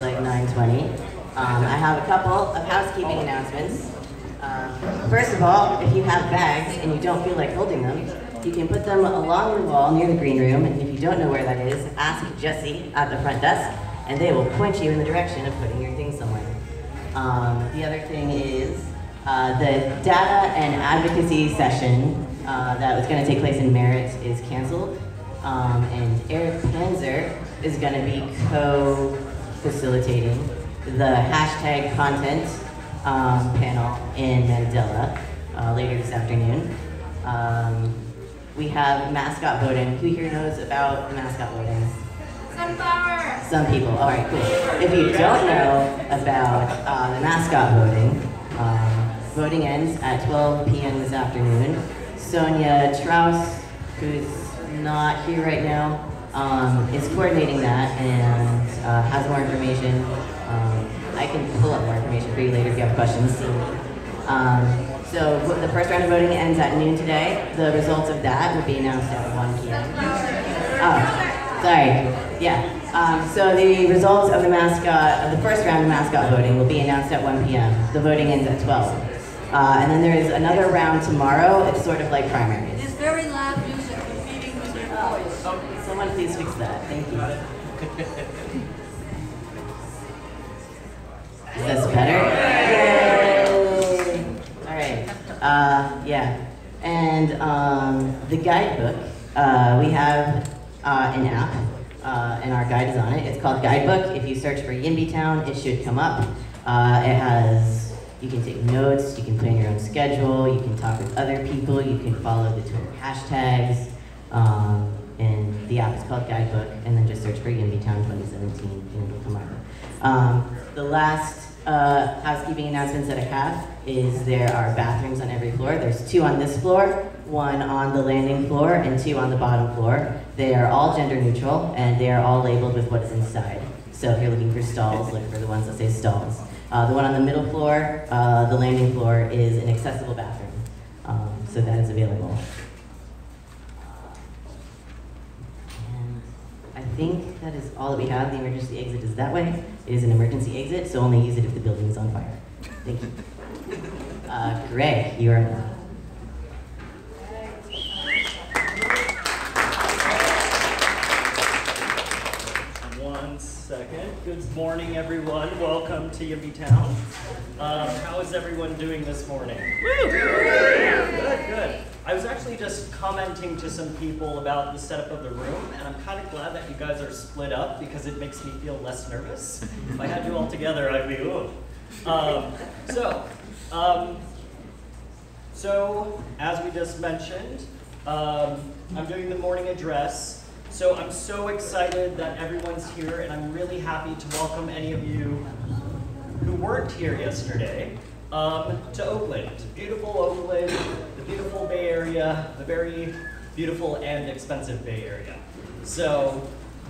Like 9:20. I have a couple of housekeeping announcements. First of all, if you have bags and you don't feel like holding them, you can put them along the wall near the green room, and if you don't know where that is, ask Jesse at the front desk, and they will point you in the direction of putting your things somewhere. The other thing is the data and advocacy session that was going to take place in Merritt is canceled, and Eric Panzer is going to be co-facilitating the hashtag content panel in Mandela later this afternoon. We have Mascot Voting. Who here knows about Mascot Voting? Sunflower! Some people. All right, cool. If you don't know about the Mascot Voting, voting ends at 12 p.m. this afternoon. Sonia Strauss, who's not here right now, is coordinating that and has more information. I can pull up more information for you later if you have questions. So the first round of voting ends at noon today. The results of that will be announced at 1 p.m. Oh, sorry. Yeah. So the results of the first round of mascot voting will be announced at 1 p.m. The voting ends at 12. And then there is another round tomorrow. It's sort of like primaries. It's very loud music competing with your voice. Oh, someone please fix that. Thank you. Is this better? Yay! All right. Yeah. And the guidebook, we have an app, and our guide is on it. It's called Guidebook. If you search for YIMBYtown, it should come up. You can take notes, you can plan your own schedule, you can talk with other people, you can follow the Twitter hashtags, and the app is called Guidebook, and then just search for YIMBYtown 2017 and it'll come up. The last housekeeping announcements that I have is there are bathrooms on every floor. There's 2 on this floor, 1 on the landing floor, and 2 on the bottom floor. They are all gender neutral, and they are all labeled with what is inside. So if you're looking for stalls, look for the ones that say stalls. The one on the middle floor, the landing floor, is an accessible bathroom. So that is available. And I think that is all that we have. The emergency exit is that way. It is an emergency exit, so only use it if the building is on fire. Thank you. Greg, you are on. 1 second. Good morning, everyone. Welcome to YIMBYtown. How is everyone doing this morning? Woo! Good, good. I was actually just commenting to some people about the setup of the room, and I'm kind of glad that you guys are split up because it makes me feel less nervous. If I had you all together, I'd be, ooh. So, as we just mentioned, I'm doing the morning address. So I'm so excited that everyone's here, and I'm really happy to welcome any of you who weren't here yesterday to Oakland. Beautiful Oakland, the beautiful Bay Area, the very beautiful and expensive Bay Area. So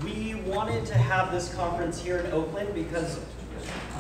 we wanted to have this conference here in Oakland because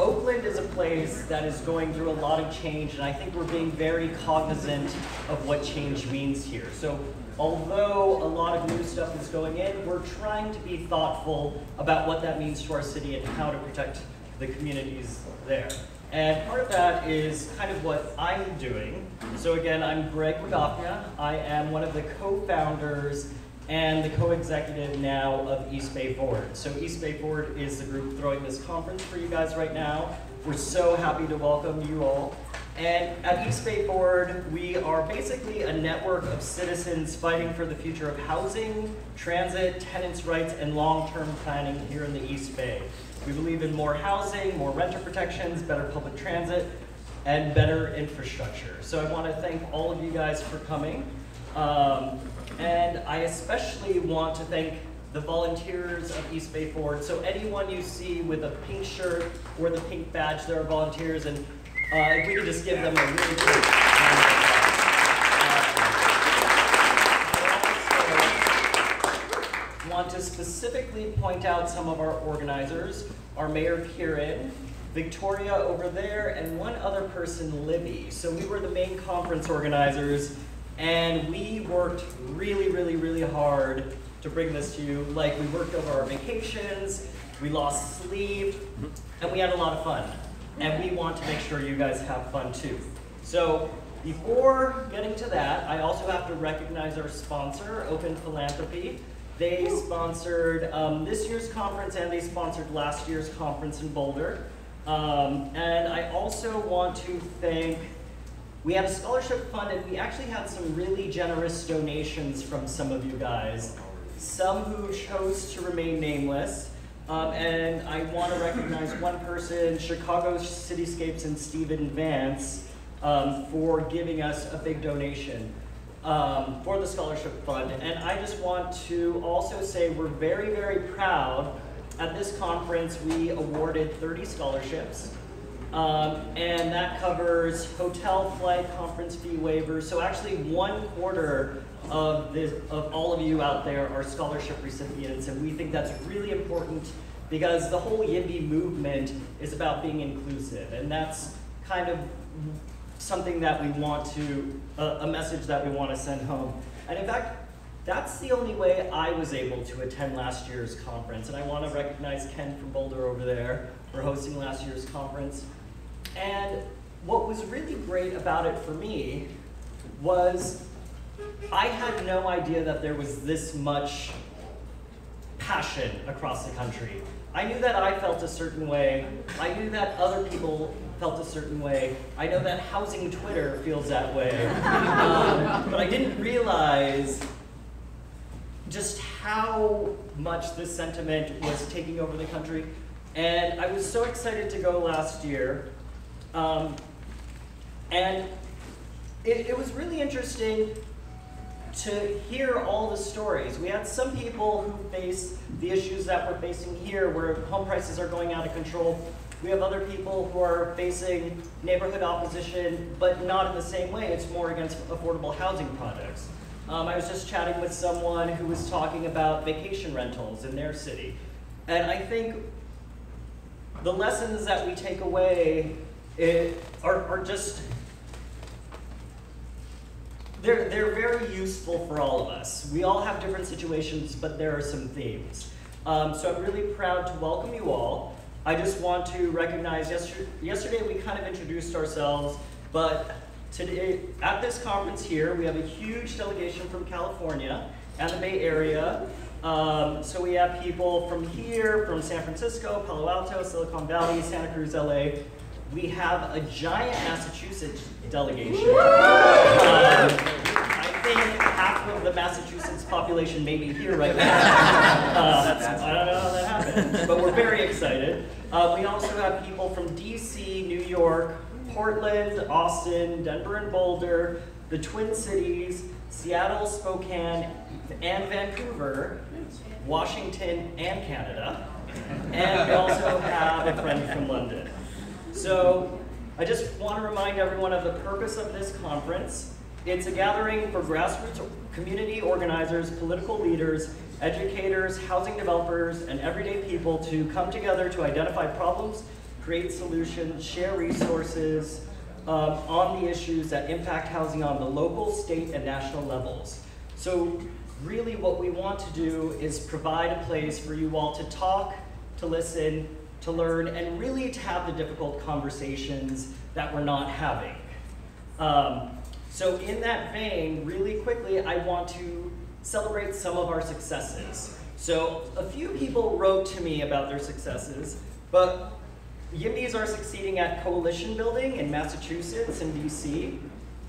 Oakland is a place that is going through a lot of change, and I think we're being very cognizant of what change means here. So although a lot of new stuff is going in, we're trying to be thoughtful about what that means to our city and how to protect the communities there. And part of that is kind of what I'm doing. So again, I'm Greg Magofña. I am one of the co-founders and the co-executive now of East Bay Forward. So East Bay Forward is the group throwing this conference for you guys right now. We're so happy to welcome you all. And at East Bay Forward, we are basically a network of citizens fighting for the future of housing, transit, tenants' rights, and long-term planning here in the East Bay. We believe in more housing, more renter protections, better public transit, and better infrastructure. So I want to thank all of you guys for coming. And I especially want to thank the volunteers of East Bay Forward. So anyone you see with a pink shirt or the pink badge, there are volunteers, and if we could just give them a really big round of applause. I want to specifically point out some of our organizers, our Mayor Kieran, Victoria over there, and one other person, Libby. So we were the main conference organizers, and we worked really, really, really hard to bring this to you. Like, we worked over our vacations, we lost sleep, and we had a lot of fun. And we want to make sure you guys have fun too. So before getting to that, I also have to recognize our sponsor, Open Philanthropy. They sponsored this year's conference and they sponsored last year's conference in Boulder. And I also want to thank, we had a scholarship fund and we actually had some really generous donations from some of you guys. Some who chose to remain nameless. And I want to recognize one person, Chicago Cityscapes and Stephen Vance, for giving us a big donation for the scholarship fund. And I just want to also say we're very, very proud. At this conference, we awarded 30 scholarships. And that covers hotel, flight, conference fee waivers. So actually 1/4 of all of you out there are scholarship recipients, and we think that's really important because the whole YIMBY movement is about being inclusive, and that's kind of something that we want to, a message that we want to send home. And in fact, that's the only way I was able to attend last year's conference, and I want to recognize Ken from Boulder over there for hosting last year's conference. And what was really great about it for me was I had no idea that there was this much passion across the country. I knew that I felt a certain way. I knew that other people felt a certain way. I know that housing Twitter feels that way. But I didn't realize just how much this sentiment was taking over the country. And I was so excited to go last year. And it was really interesting to hear all the stories. We had some people who face the issues that we're facing here, where home prices are going out of control. We have other people who are facing neighborhood opposition, but not in the same way. It's more against affordable housing projects. I was just chatting with someone who was talking about vacation rentals in their city. And I think the lessons that we take away are just, they're very useful for all of us. We all have different situations, but there are some themes. So I'm really proud to welcome you all. I just want to recognize, yesterday we kind of introduced ourselves, but today, at this conference here, we have a huge delegation from California and the Bay Area. So we have people from here, from San Francisco, Palo Alto, Silicon Valley, Santa Cruz, LA. We have a giant Massachusetts delegation. I think half of the Massachusetts population may be here right now. I don't know how that happened, but we're very excited. We also have people from DC, New York, Portland, Austin, Denver and Boulder, the Twin Cities, Seattle, Spokane, and Vancouver, Washington, and Canada. And we also have a friend from London. So I just want to remind everyone of the purpose of this conference. It's a gathering for grassroots community organizers, political leaders, educators, housing developers, and everyday people to come together to identify problems, create solutions, share resources on the issues that impact housing on the local, state, and national levels. So really what we want to do is provide a place for you all to talk, to listen, to learn, and really to have the difficult conversations that we're not having. So in that vein, really quickly, I want to celebrate some of our successes. So a few people wrote to me about their successes, but YIMBYs are succeeding at coalition building in Massachusetts and DC.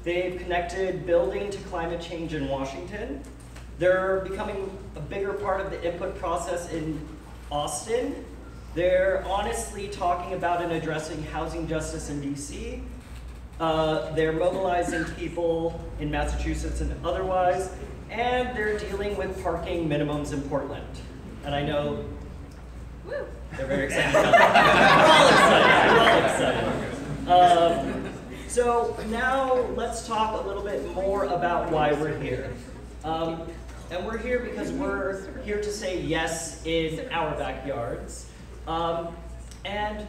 They've connected building to climate change in Washington. They're becoming a bigger part of the input process in Austin. They're honestly talking about and addressing housing justice in DC. They're mobilizing people in Massachusetts and otherwise, and they're dealing with parking minimums in Portland. And I know they're very excited about that. We're all excited. So now let's talk a little bit more about why we're here. And we're here because we're here to say yes in our backyards. And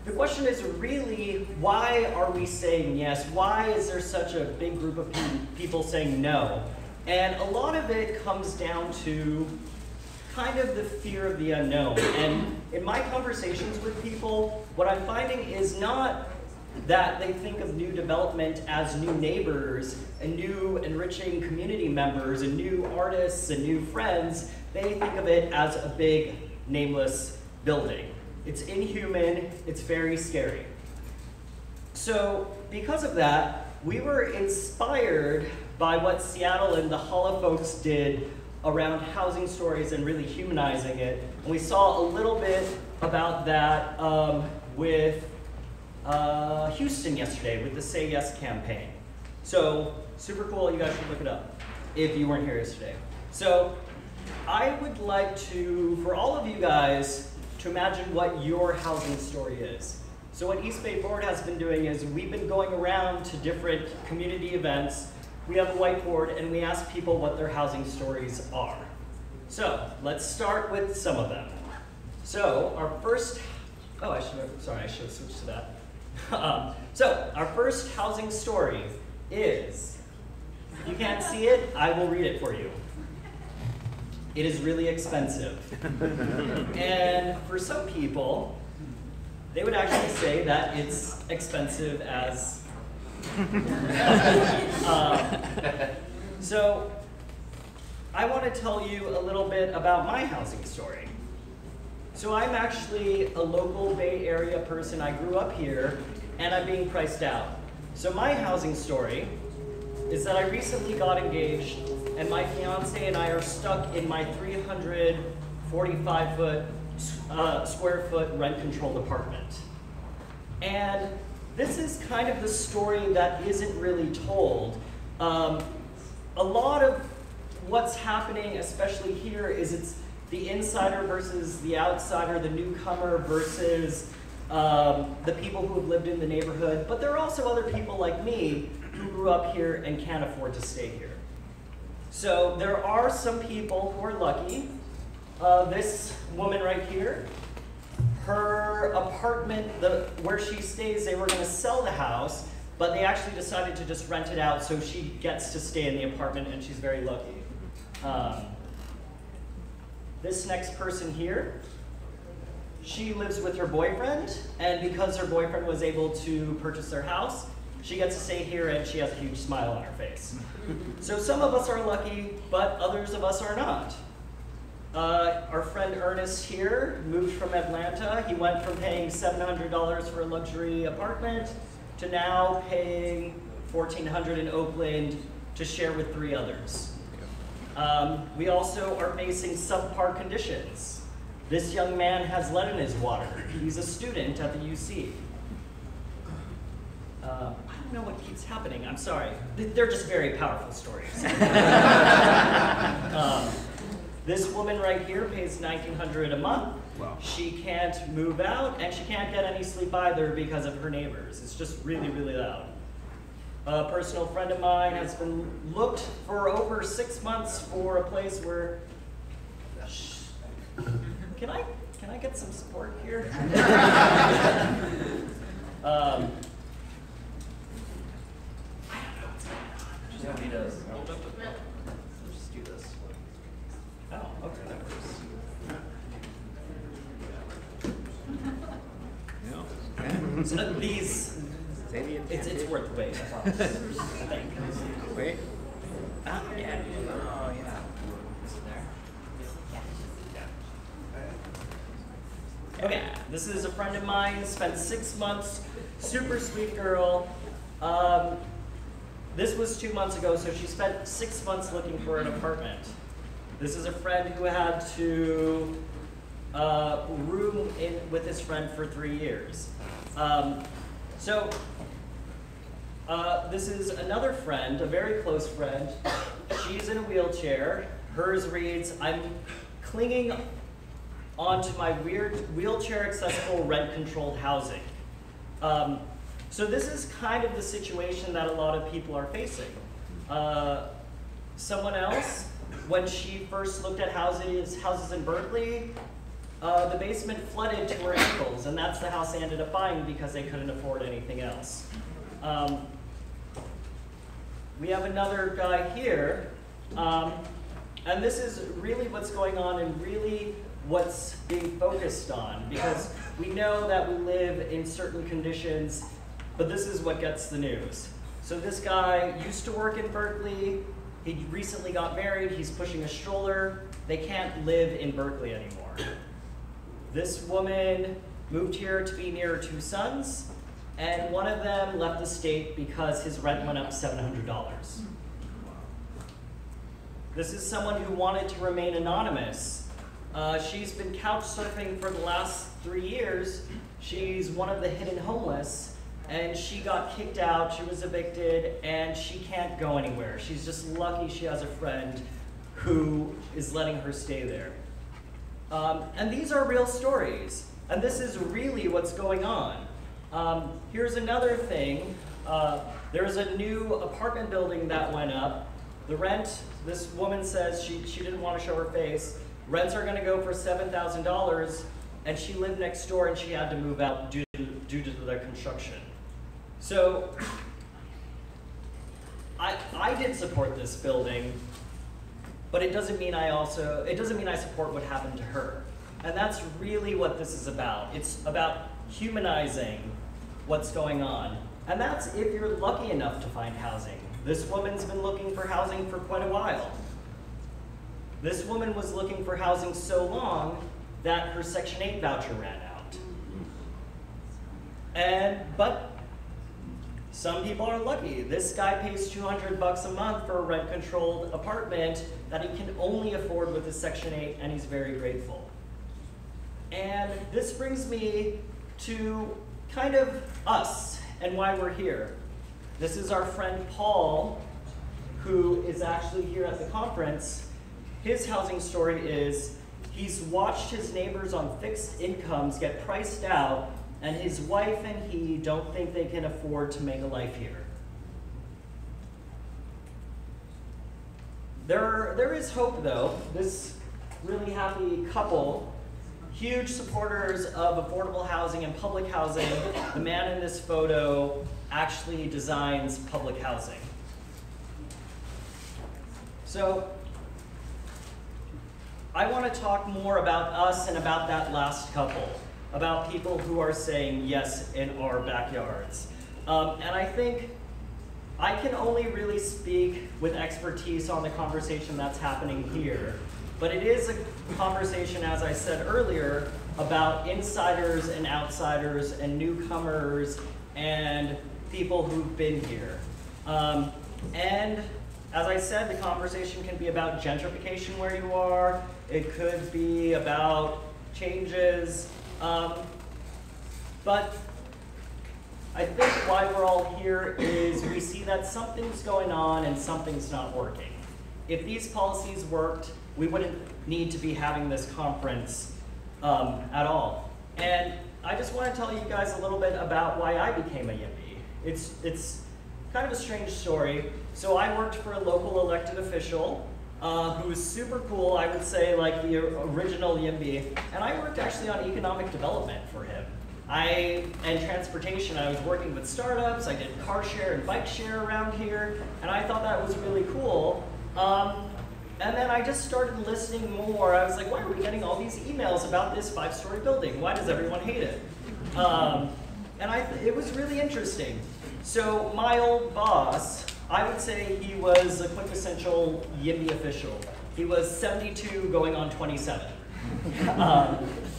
the question is really, why are we saying yes? Why is there such a big group of people saying no? And a lot of it comes down to kind of the fear of the unknown. And in my conversations with people, what I'm finding is not that they think of new development as new neighbors and new enriching community members and new artists and new friends. They think of it as a big, nameless building. It's inhuman, it's very scary. So because of that, we were inspired by what Seattle and the Holla folks did around housing stories and really humanizing it. And we saw a little bit about that with Houston yesterday with the Say Yes campaign. So super cool, you guys should look it up if you weren't here yesterday. So I would like to, for all of you guys, to imagine what your housing story is. So what East Bay Board has been doing is we've been going around to different community events. We have a whiteboard and we ask people what their housing stories are. So let's start with some of them. So our first, I should have switched to that. So our first housing story is, if you can't see it, I will read it for you. It is really expensive. And for some people, they would actually say that it's expensive as so I want to tell you a little bit about my housing story. So I'm actually a local Bay Area person. I grew up here and I'm being priced out. So my housing story is that I recently got engaged and my fiance and I are stuck in my 345 square foot rent controlled apartment. And this is kind of the story that isn't really told. A lot of what's happening, especially here, is it's the insider versus the outsider, the newcomer versus the people who have lived in the neighborhood. But there are also other people like me who grew up here and can't afford to stay here. So there are some people who are lucky. This woman right here, her apartment, where she stays, they were going to sell the house, but they actually decided to just rent it out, so she gets to stay in the apartment, and she's very lucky. This next person here, she lives with her boyfriend, and because her boyfriend was able to purchase their house, she gets to stay here, and she has a huge smile on her face. So some of us are lucky, but others of us are not. Our friend Ernest here moved from Atlanta. He went from paying $700 for a luxury apartment to now paying $1,400 in Oakland to share with 3 others. We also are facing subpar conditions. This young man has lead in his water. He's a student at the UC. I don't know what keeps happening. I'm sorry. They're just very powerful stories. This woman right here pays $1,900 a month. Wow. She can't move out, and she can't get any sleep either because of her neighbors. It's just really, really loud. A personal friend of mine has been looked for over 6 months for a place where. Can I get some support here? Yeah, he does. Just do this. Oh, okay, that works. So these, it's worth the wait. Wait. Ah, yeah. Oh, yeah. Okay, this is a friend of mine, spent 6 months, super sweet girl. This was 2 months ago, so she spent 6 months looking for an apartment. This is a friend who had to room in with his friend for 3 years. This is another friend, a very close friend. She's in a wheelchair. Hers reads, "I'm clinging onto my weird wheelchair-accessible rent-controlled housing." So this is kind of the situation that a lot of people are facing. Someone else, when she first looked at houses in Berkeley, the basement flooded to her ankles, and that's the house they ended up buying because they couldn't afford anything else. We have another guy here. And this is really what's going on and really what's being focused on, because we know that we live in certain conditions, but this is what gets the news. So this guy used to work in Berkeley. He recently got married. He's pushing a stroller. They can't live in Berkeley anymore. This woman moved here to be near her 2 sons, and one of them left the state because his rent went up $700. This is someone who wanted to remain anonymous. She's been couch surfing for the last 3 years. She's one of the hidden homeless, and she got kicked out, she was evicted, and she can't go anywhere. She's just lucky she has a friend who is letting her stay there. And these are real stories, and this is really what's going on. Here's another thing. There's a new apartment building that went up. The rent, this woman says she didn't want to show her face. Rents are going to go for $7,000, and she lived next door and she had to move out due to the construction. So I did support this building, but it doesn't mean I support what happened to her. And that's really what this is about. It's about humanizing what's going on. And that's if you're lucky enough to find housing. This woman's been looking for housing for quite a while. This woman was looking for housing so long that her Section 8 voucher ran out. But some people are lucky. This guy pays $200 a month for a rent-controlled apartment that he can only afford with his Section 8, and he's very grateful. And this brings me to kind of us and why we're here. This is our friend Paul, who is actually here at the conference. His housing story is he's watched his neighbors on fixed incomes get priced out, and his wife and he don't think they can afford to make a life here. There is hope, though. This really happy couple, huge supporters of affordable housing and public housing. The man in this photo actually designs public housing. So I want to talk more about us and about that last couple, about people who are saying yes in our backyards. And I think I can only really speak with expertise on the conversation that's happening here, but it is a conversation, as I said earlier, about insiders and outsiders and newcomers and people who've been here. And as I said, the conversation can be about gentrification where you are. It could be about changes. But I think why we're all here is we see that something's going on and something's not working. If these policies worked, we wouldn't need to be having this conference at all. And I just want to tell you guys a little bit about why I became a YIMBY. It's kind of a strange story. So I worked for a local elected official who was super cool, I would say like the original YIMBY. And I worked actually on economic development for him. And transportation. I was working with startups, I did car share and bike share around here, and I thought that was really cool. And then I just started listening more. I was like, why are we getting all these emails about this 5-story building? Why does everyone hate it? It was really interesting. So my old boss, I would say he was a quintessential YIMBY official. He was 72 going on 27.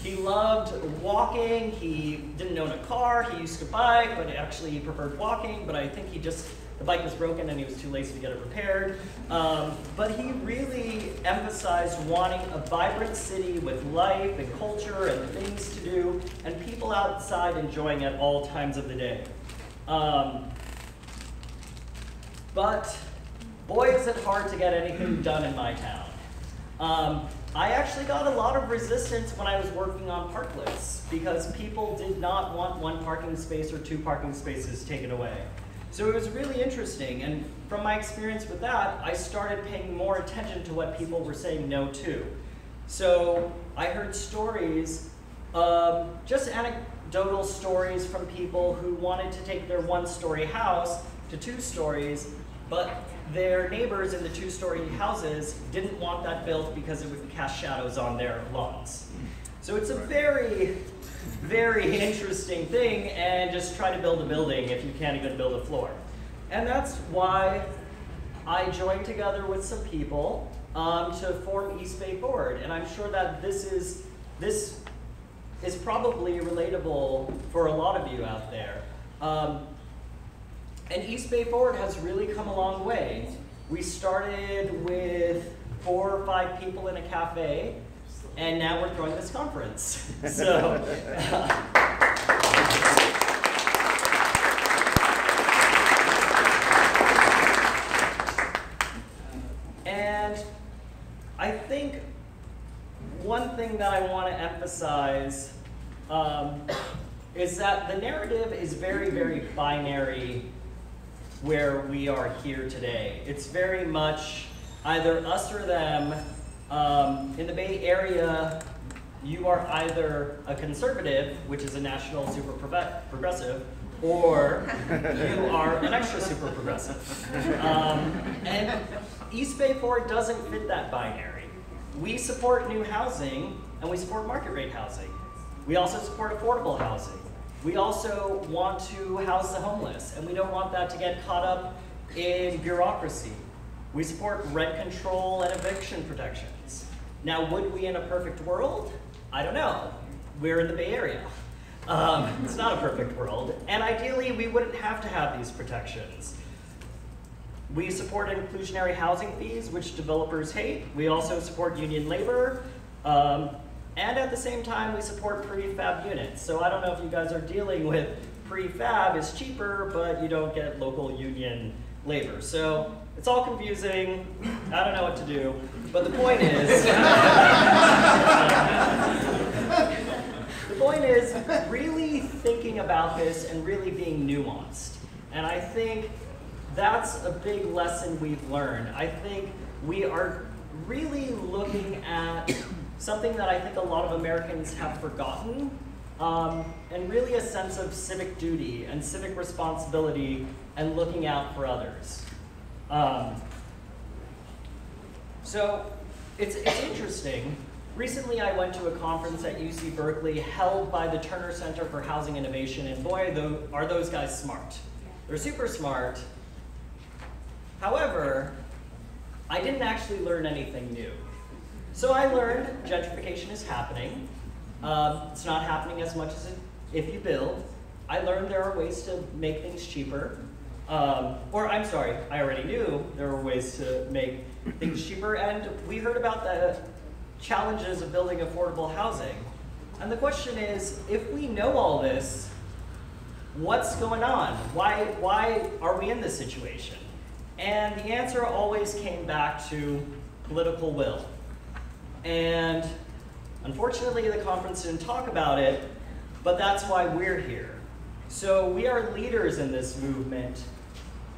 He loved walking, he didn't own a car, he used to bike, but actually he preferred walking, but I think the bike was broken and he was too lazy to get it repaired. But he really emphasized wanting a vibrant city with life and culture and things to do, and people outside enjoying at all times of the day. But boy, is it hard to get anything done in my town. I actually got a lot of resistance when I was working on parklets because people did not want 1 parking space or 2 parking spaces taken away. So it was really interesting, and from my experience with that, I started paying more attention to what people were saying no to. So I heard stories, just anecdotal stories from people who wanted to take their 1-story house to 2 stories, but their neighbors in the 2-story houses didn't want that built because it would cast shadows on their lawns. So it's a very, very interesting thing, and just try to build a building if you can't even build a floor. And that's why I joined together with some people to form East Bay Forward. And I'm sure that this is probably relatable for a lot of you out there. And East Bay Forward has really come a long way. We started with 4 or 5 people in a cafe, and now we're throwing this conference. So, and I think one thing that I want to emphasize is that the narrative is very, very binary where we are here today. It's very much either us or them. In the Bay Area, you are either a conservative, which is a national super progressive, or you are an extra super progressive. And East Bay Forward doesn't fit that binary. We support new housing, and we support market rate housing. We also support affordable housing. We also want to house the homeless, and we don't want that to get caught up in bureaucracy. We support rent control and eviction protections. Now, would we in a perfect world? I don't know. We're in the Bay Area. It's not a perfect world, and ideally we wouldn't have to have these protections. We support inclusionary housing fees, which developers hate. We also support union labor. And at the same time, we support prefab units. So I don't know if you guys are dealing with prefab is cheaper, but you don't get local union labor. So it's all confusing. I don't know what to do. But the point is, really thinking about this and really being nuanced. And I think that's a big lesson we've learned. I think we are really looking at something that I think a lot of Americans have forgotten, and really a sense of civic duty and civic responsibility and looking out for others. So it's interesting. Recently I went to a conference at UC Berkeley held by the Turner Center for Housing Innovation, and boy, are those guys smart. They're super smart. However, I didn't actually learn anything new. So I learned gentrification is happening. It's not happening as much as if you build. I learned there are ways to make things cheaper. Or I'm sorry, I already knew there were ways to make things cheaper, and we heard about the challenges of building affordable housing. And the question is, if we know all this, what's going on? Why are we in this situation? And the answer always came back to political will. And unfortunately, the conference didn't talk about it, but that's why we're here. So we are leaders in this movement,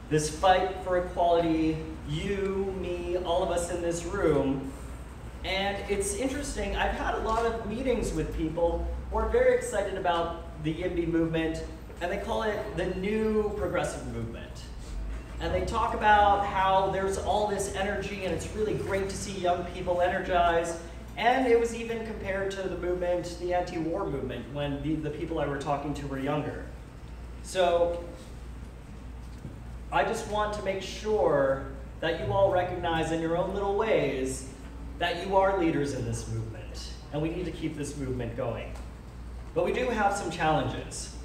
this fight for equality, you, me, all of us in this room. And it's interesting, I've had a lot of meetings with people who are very excited about the YIMBY movement, and they call it the new progressive movement. And they talk about how there's all this energy and it's really great to see young people energized. And it was even compared to the movement, the anti-war movement, when the people I were talking to were younger. So I just want to make sure that you all recognize in your own little ways that you are leaders in this movement. And we need to keep this movement going. But we do have some challenges.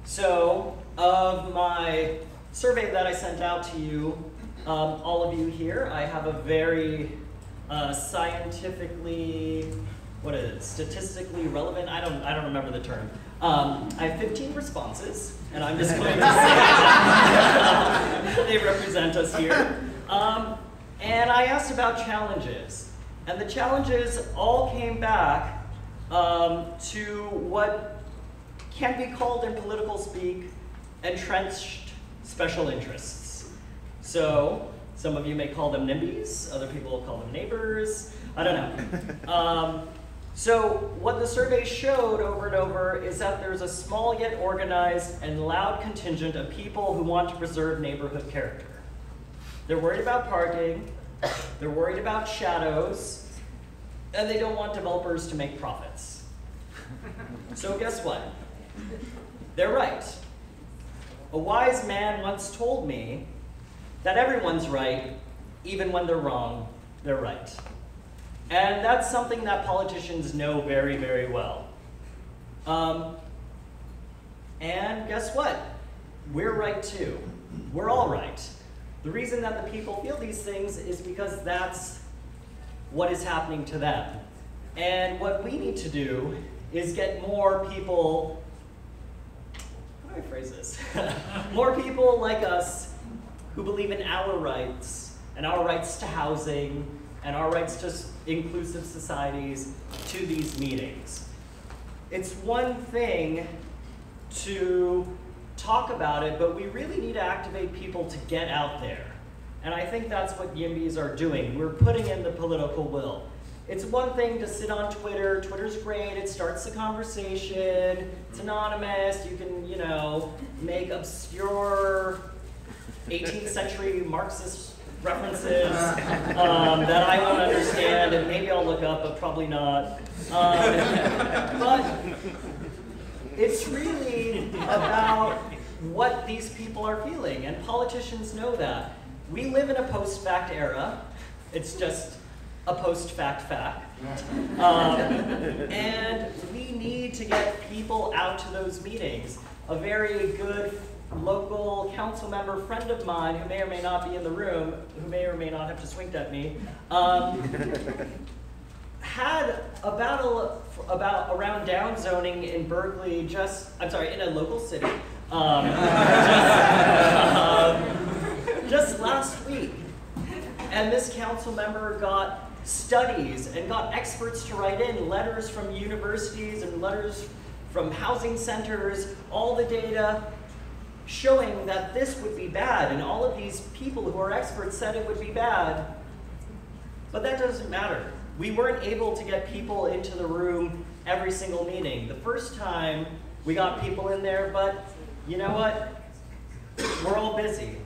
So of my survey that I sent out to you, all of you here, I have a very scientifically, statistically relevant, I don't remember the term. I have 15 responses, and I'm just going to say that they represent us here. And I asked about challenges, and the challenges all came back to what can be called in political speak entrenched special interests. So some of you may call them NIMBYs, other people will call them neighbors, I don't know. So what the survey showed over and over is that there's a small yet organized and loud contingent of people who want to preserve neighborhood character. They're worried about parking, they're worried about shadows, and they don't want developers to make profits. So guess what? They're right. A wise man once told me that everyone's right, even when they're wrong, they're right. And that's something that politicians know very, very well. And guess what? We're right too. We're all right. The reason that the people feel these things is because that's what is happening to them. And what we need to do is get more people, how do I phrase this? More people like us who believe in our rights and our rights to housing and our rights to inclusive societies to these meetings. It's one thing to talk about it, but we really need to activate people to get out there. And I think that's what YIMBYs are doing. We're putting in the political will. It's one thing to sit on Twitter. Twitter's great. It starts the conversation. It's anonymous. You can, you know, make obscure 18th century Marxist references that I won't understand, and maybe I'll look up, but probably not. But it's really about what these people are feeling, and politicians know that. We live in a post-fact era. It's just a post-fact fact. And we need to get people out to those meetings. A very good local council member friend of mine, who may or may not be in the room, who may or may not have just winked at me, had a battle around downzoning in Berkeley, in a local city, just last week. And this council member got studies and got experts to write in letters from universities and letters from housing centers, all the data showing that this would be bad, and all of these people who are experts said it would be bad. But that doesn't matter. We weren't able to get people into the room every single meeting. The first time we got people in there, but you know what? We're all busy.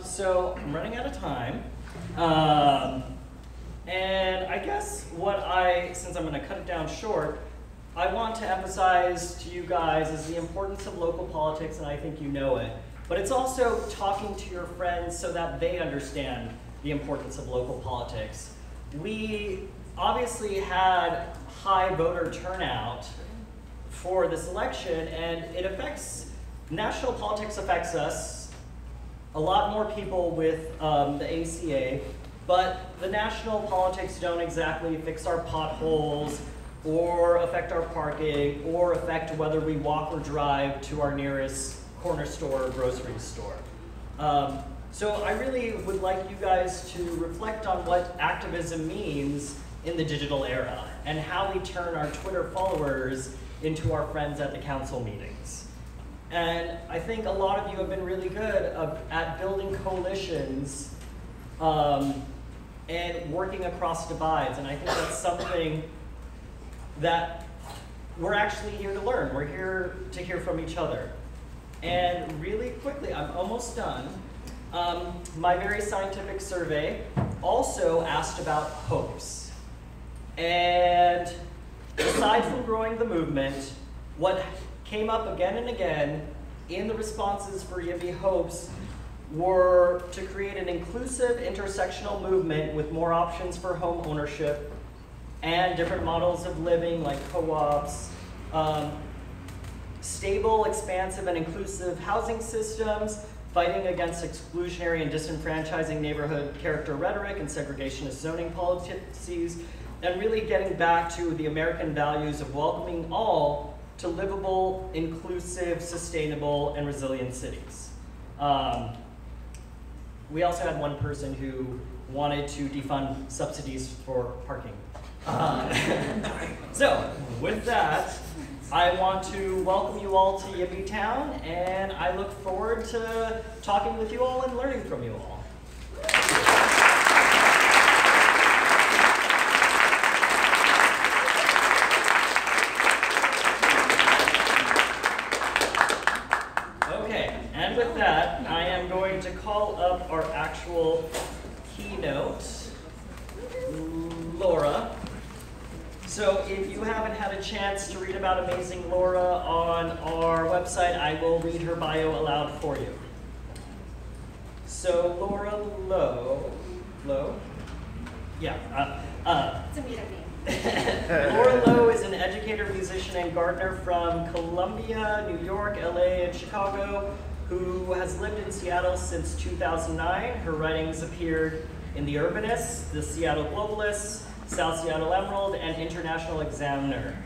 So I'm running out of time. And I guess since I'm gonna cut it down short, I want to emphasize to you guys is the importance of local politics, and I think you know it. But it's also talking to your friends so that they understand the importance of local politics. We obviously had high voter turnout for this election, and national politics affects us, a lot more people with the ACA, but the national politics don't exactly fix our potholes, or affect our parking, or affect whether we walk or drive to our nearest corner store or grocery store. So I really would like you guys to reflect on what activism means in the digital era, and how we turn our Twitter followers into our friends at the council meetings. And I think a lot of you have been really good at building coalitions and working across divides, and I think that's something that we're actually here to learn. We're here to hear from each other. And really quickly, I'm almost done. My very scientific survey also asked about hopes. And aside from growing the movement, what came up again and again in the responses for YIMBY hopes were to create an inclusive intersectional movement with more options for home ownership and different models of living like co-ops, stable, expansive, and inclusive housing systems, fighting against exclusionary and disenfranchising neighborhood character rhetoric and segregationist zoning policies, and really getting back to the American values of welcoming all to livable, inclusive, sustainable, and resilient cities. We also had one person who wanted to defund subsidies for parking. So, with that, I want to welcome you all to YIMBYtown, and I look forward to talking with you all and learning from you all. Okay, and with that, I call up our actual keynote, Laura. So if you haven't had a chance to read about amazing Laura on our website, I will read her bio aloud for you. So Laura Lowe? Yeah. It's a made-up name. Laura Lowe is an educator, musician, and gardener from Columbia, New York, LA, and Chicago, who has lived in Seattle since 2009. Her writings appeared in The Urbanists, The Seattle Globalists, South Seattle Emerald, and International Examiner.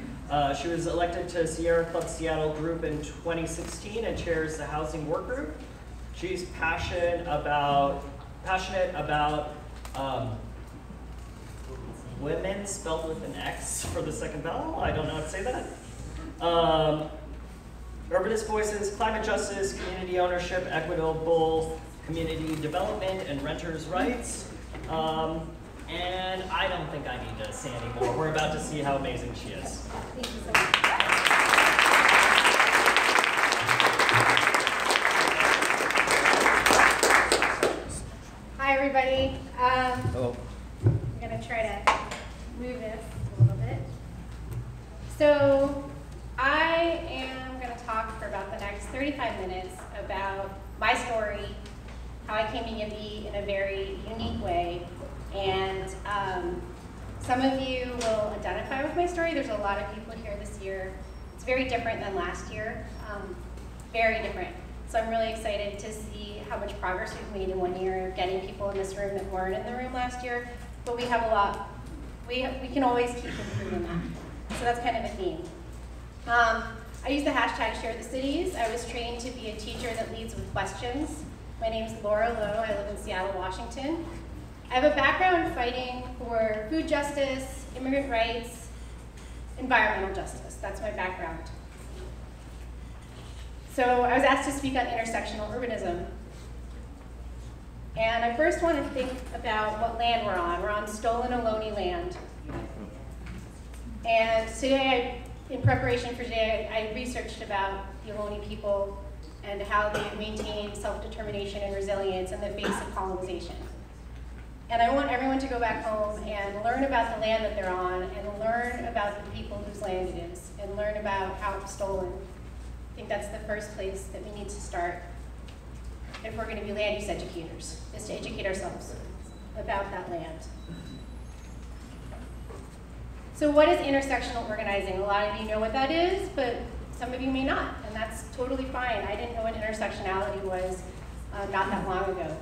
She was elected to Sierra Club Seattle Group in 2016 and chairs the Housing Work Group. She's passionate about women, spelled with an X for the second vowel. I don't know how to say that. Urbanist voices, climate justice, community ownership, equitable community development, and renters' rights. And I don't think I need to say anymore. We're about to see how amazing she is. Thank you so much. Hi, everybody. Hello. I'm going to try to move this a little bit. So I am going to talk for about the next 35 minutes about my story, how I came to YIMBY in a very unique way. And some of you will identify with my story. There's a lot of people here this year. It's very different than last year, very different. So I'm really excited to see how much progress we've made in 1 year of getting people in this room that weren't in the room last year. But we have a lot, we can always keep improving that. So that's kind of a theme. I use the hashtag Share the Cities. I was trained to be a teacher that leads with questions. My name's Laura Lowe. I live in Seattle, Washington. I have a background fighting for food justice, immigrant rights, environmental justice. That's my background. So I was asked to speak on intersectional urbanism. And I first want to think about what land we're on. We're on stolen Ohlone land. And today, in preparation for today, I researched about the Ohlone people and how they maintain self-determination and resilience in the face of colonization. And I want everyone to go back home and learn about the land that they're on, and learn about the people whose land it is, and learn about how it was stolen. I think that's the first place that we need to start if we're going to be land use educators, is to educate ourselves about that land. So what is intersectional organizing? A lot of you know what that is, but some of you may not, and that's totally fine. I didn't know what intersectionality was not that long ago.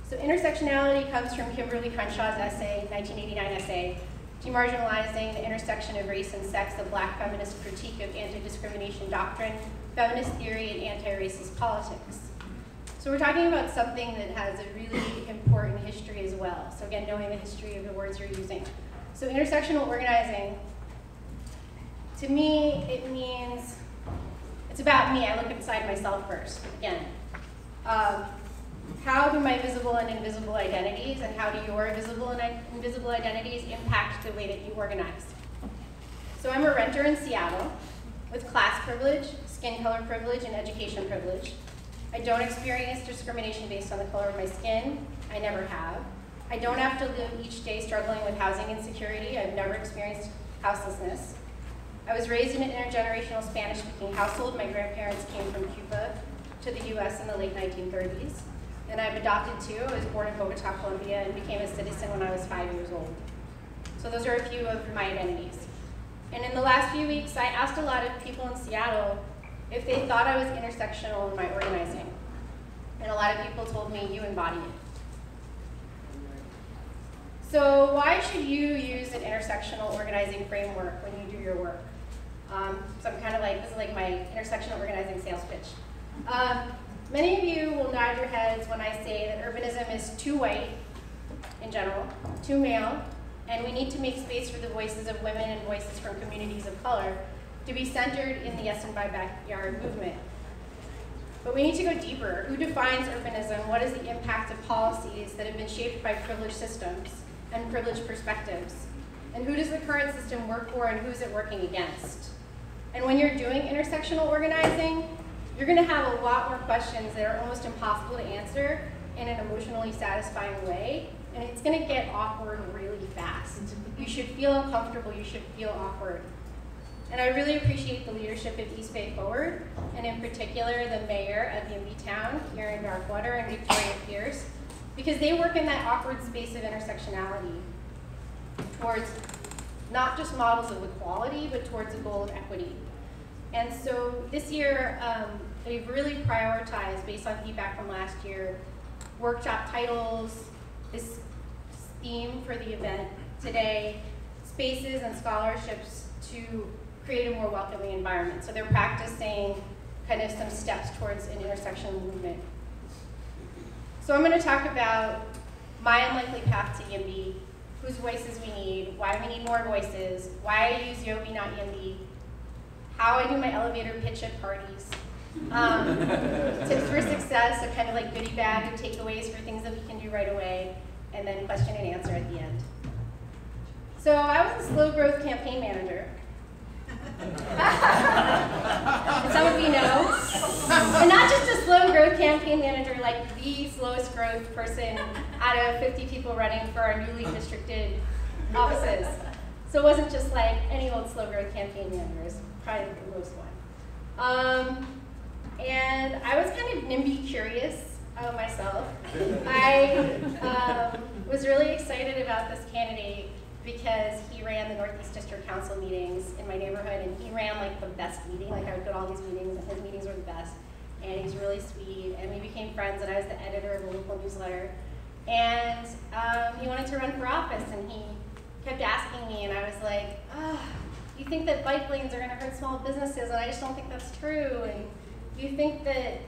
So intersectionality comes from Kimberly Crenshaw's essay, 1989 essay, Demarginalizing the Intersection of Race and Sex, a Black Feminist Critique of Anti-Discrimination Doctrine, Feminist Theory, and Anti-Racist Politics. So we're talking about something that has a really important history as well. So again, knowing the history of the words you're using. So intersectional organizing, to me, it means, it's about me. I look inside myself first, again. How do my visible and invisible identities, and how do your visible and invisible identities impact the way that you organize? So I'm a renter in Seattle with class privilege, skin color privilege, and education privilege. I don't experience discrimination based on the color of my skin. I never have. I don't have to live each day struggling with housing insecurity. I've never experienced houselessness. I was raised in an intergenerational Spanish-speaking household. My grandparents came from Cuba to the US in the late 1930s. And I'm adopted too. I was born in Bogota, Colombia, and became a citizen when I was 5 years old. So those are a few of my identities. And in the last few weeks, I asked a lot of people in Seattle if they thought I was intersectional in my organizing. And a lot of people told me, you embody it. So why should you use an intersectional organizing framework when you do your work? So I'm kind of like, this is like my intersectional organizing sales pitch. Many of you will nod your heads when I say that urbanism is too white in general, too male, and we need to make space for the voices of women and voices from communities of color to be centered in the Yes and My Backyard movement. But we need to go deeper. Who defines urbanism? What is the impact of policies that have been shaped by privileged systems and privileged perspectives? And who does the current system work for, and who's it working against? And when you're doing intersectional organizing, you're going to have a lot more questions that are almost impossible to answer in an emotionally satisfying way, and it's going to get awkward really fast. You should feel uncomfortable, you should feel awkward. And I really appreciate the leadership of East Bay Forward, and in particular the mayor of YIMBYtown here in Darkwater and Victoria Pierce, because they work in that awkward space of intersectionality towards not just models of equality, but towards a goal of equity. And so this year, they've really prioritized, based on feedback from last year, workshop titles, this theme for the event today, spaces and scholarships to create a more welcoming environment. So they're practicing kind of some steps towards an intersectional movement. So I'm going to talk about my unlikely path to YIMBY, whose voices we need, why we need more voices, why I use YIOMY, not YIMBY, how I do my elevator pitch at parties, tips for success, a kind of like goodie bag of takeaways for things that we can do right away, and then question and answer at the end. So I was a slow growth campaign manager. And some of you know. And not just a slow growth campaign manager, like the slowest growth person out of 50 people running for our newly districted offices. So it wasn't just like any old slow growth campaign manager, it's probably the most one. And I was kind of NIMBY curious myself. I was really excited about this candidate because he ran the Northeast District Council meetings in my neighborhood, and he ran like the best meeting. Like I would go to all these meetings, and his meetings were the best. And he was really sweet, and we became friends, and I was the editor of a local newsletter. And he wanted to run for office, and he kept asking me, and I was like, you think that bike lanes are gonna hurt small businesses, and I just don't think that's true. And you think that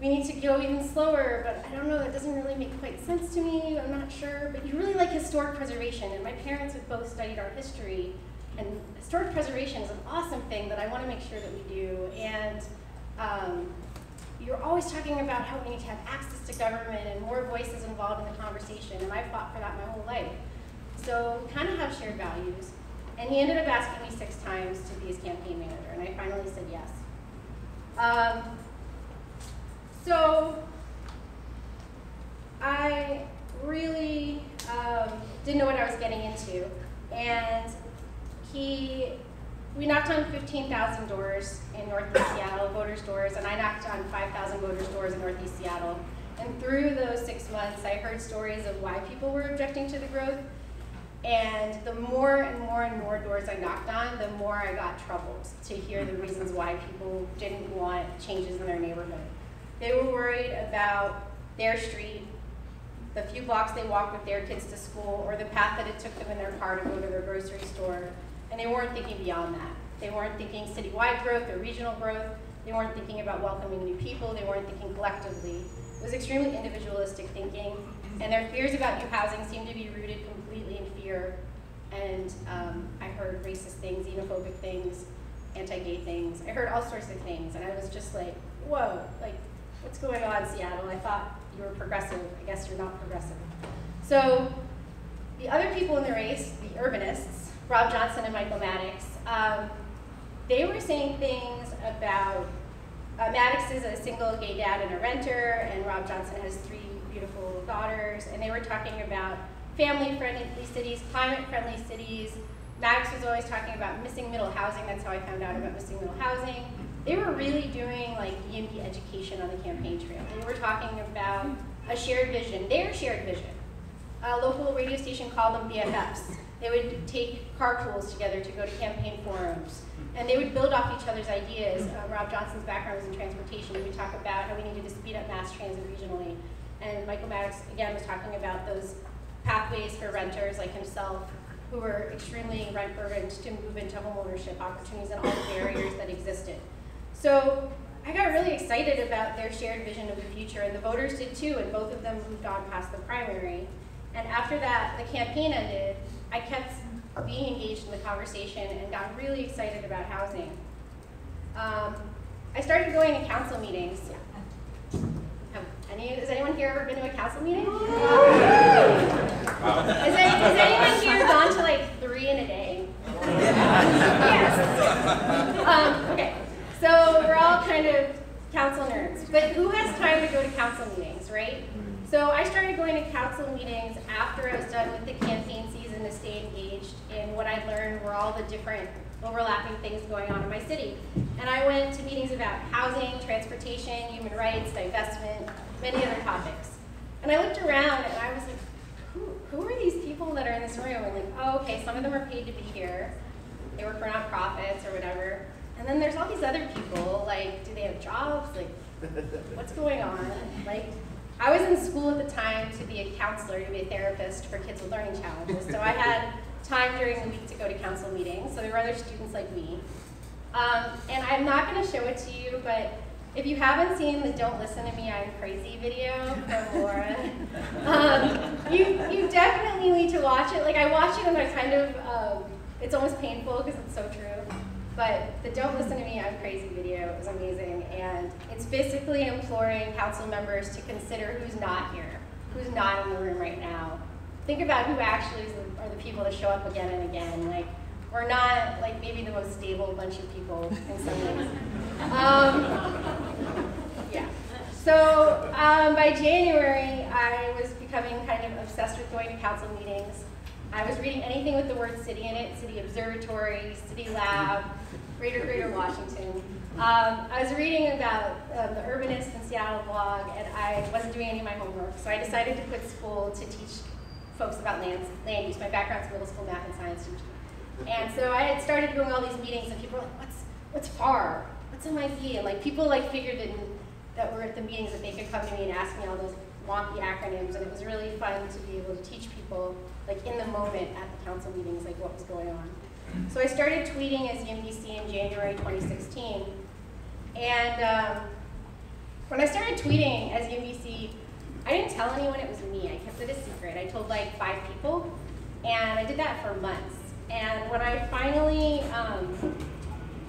we need to go even slower, but I don't know, that doesn't really make quite sense to me, I'm not sure. But you really like historic preservation, and my parents have both studied art history, and historic preservation is an awesome thing that I want to make sure that we do. And you're always talking about how we need to have access to government and more voices involved in the conversation, and I've fought for that my whole life. So we kind of have shared values. And he ended up asking me 6 times to be his campaign manager, and I finally said yes. So I really didn't know what I was getting into, and we knocked on 15,000 doors in Northeast Seattle, voters' doors, and I knocked on 5,000 voters' doors in Northeast Seattle. And through those 6 months, I heard stories of why people were objecting to the growth, and the more and more and more doors I knocked on, the more I got troubled to hear the reasons why people didn't want changes in their neighborhood. They were worried about their street, the few blocks they walked with their kids to school, or the path that it took them in their car to go to their grocery store. And they weren't thinking beyond that. They weren't thinking citywide growth or regional growth. They weren't thinking about welcoming new people. They weren't thinking collectively. It was extremely individualistic thinking, and their fears about new housing seemed to be rooted completely in fear. And I heard racist things, xenophobic things, anti-gay things. I heard all sorts of things, and I was just like, whoa, like, what's going on, Seattle? I thought you were progressive. I guess you're not progressive. So the other people in the race, the urbanists, Rob Johnson and Michael Maddox, they were saying things about, Maddox is a single gay dad and a renter, and Rob Johnson has 3 beautiful daughters, and they were talking about family-friendly cities, climate-friendly cities. Maddox was always talking about missing middle housing. That's how I found out about missing middle housing. They were really doing like YIMBY education on the campaign trail. They were talking about a shared vision, their shared vision. A local radio station called them BFFs. They would take carpools together to go to campaign forums, and they would build off each other's ideas. Rob Johnson's background was in transportation. He would talk about how we needed to speed up mass transit regionally. And Michael Maddox, again, was talking about those pathways for renters like himself who were extremely rent burdened to move into homeownership opportunities and all the barriers that existed. So I got really excited about their shared vision of the future, and the voters did too, and both of them moved on past the primary. And after that, the campaign ended, I kept being engaged in the conversation and got really excited about housing. I started going to council meetings. Has anyone here ever been to a council meeting? Has anyone here gone to like 3 in a day? Yes. Okay. So we're all kind of council nerds. But who has time to go to council meetings, right? So I started going to council meetings after I was done with the campaign season to stay engaged in what I learned were all the different overlapping things going on in my city. And I went to meetings about housing, transportation, human rights, divestment, many other topics. And I looked around and I was like, who are these people that are in this room? And like, oh, okay, some of them are paid to be here. They work for nonprofits or whatever. And then there's all these other people, like, do they have jobs? Like, what's going on? Like, I was in school at the time to be a counselor, to be a therapist for kids with learning challenges. So I had time during the week to go to council meetings. So there were other students like me. And I'm not going to show it to you, but if you haven't seen the Don't Listen to Me, I'm Crazy video from Laura, you definitely need to watch it. Like, I watch it and I kind of, it's almost painful because it's so true. But the Don't Listen to Me, I'm Crazy video is amazing. And it's basically imploring council members to consider who's not here, who's not in the room right now. Think about who actually are the people that show up again and again. Like, we're not like maybe the most stable bunch of people in some ways. Yeah. So by January, I was becoming kind of obsessed with going to council meetings. I was reading anything with the word city in it: City Observatory, City Lab, Greater Washington. I was reading about the Urbanist and Seattle blog, and I wasn't doing any of my homework, so I decided to quit school to teach folks about land use. My background's middle school math and science teaching. And so I had started doing all these meetings, and people were like, what's FAR? What's MIT? And like people like figured that were at the meetings that they could come to me and ask me all those wonky acronyms, and it was really fun to be able to teach people like in the moment at the council meetings like what was going on. So I started tweeting as YIMBY in January 2016. And when I started tweeting as YIMBY, I didn't tell anyone it was me. I kept it a secret. I told like 5 people, and I did that for months. And when I finally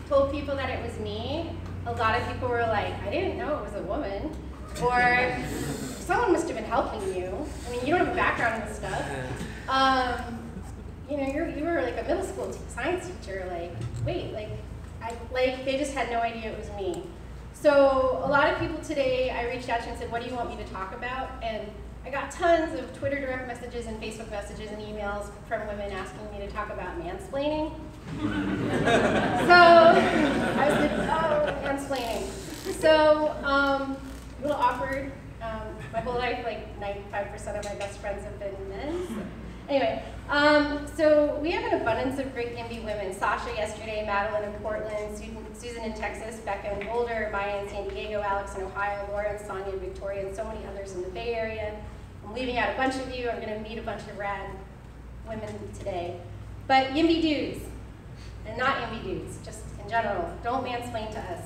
told people that it was me, a lot of people were like, I didn't know it was a woman. Or someone must have been helping you. I mean, you don't have a background in this stuff. You know, you were like a middle school science teacher. Like, wait, like they just had no idea it was me. So a lot of people today, I reached out to and said, what do you want me to talk about? And I got tons of Twitter direct messages and Facebook messages and emails from women asking me to talk about mansplaining. So I was like, oh, mansplaining. So a little awkward. My whole life, like 95% of my best friends have been men. So. Anyway, so we have an abundance of great YIMBY women. Sasha yesterday, Madeline in Portland, Susan in Texas, Becca in Boulder, Maya in San Diego, Alex in Ohio, Laura and Sonia in Victoria, and so many others in the Bay Area. I'm leaving out a bunch of you. I'm going to meet a bunch of rad women today. But YIMBY dudes, and not YIMBY dudes, just in general, don't mansplain to us.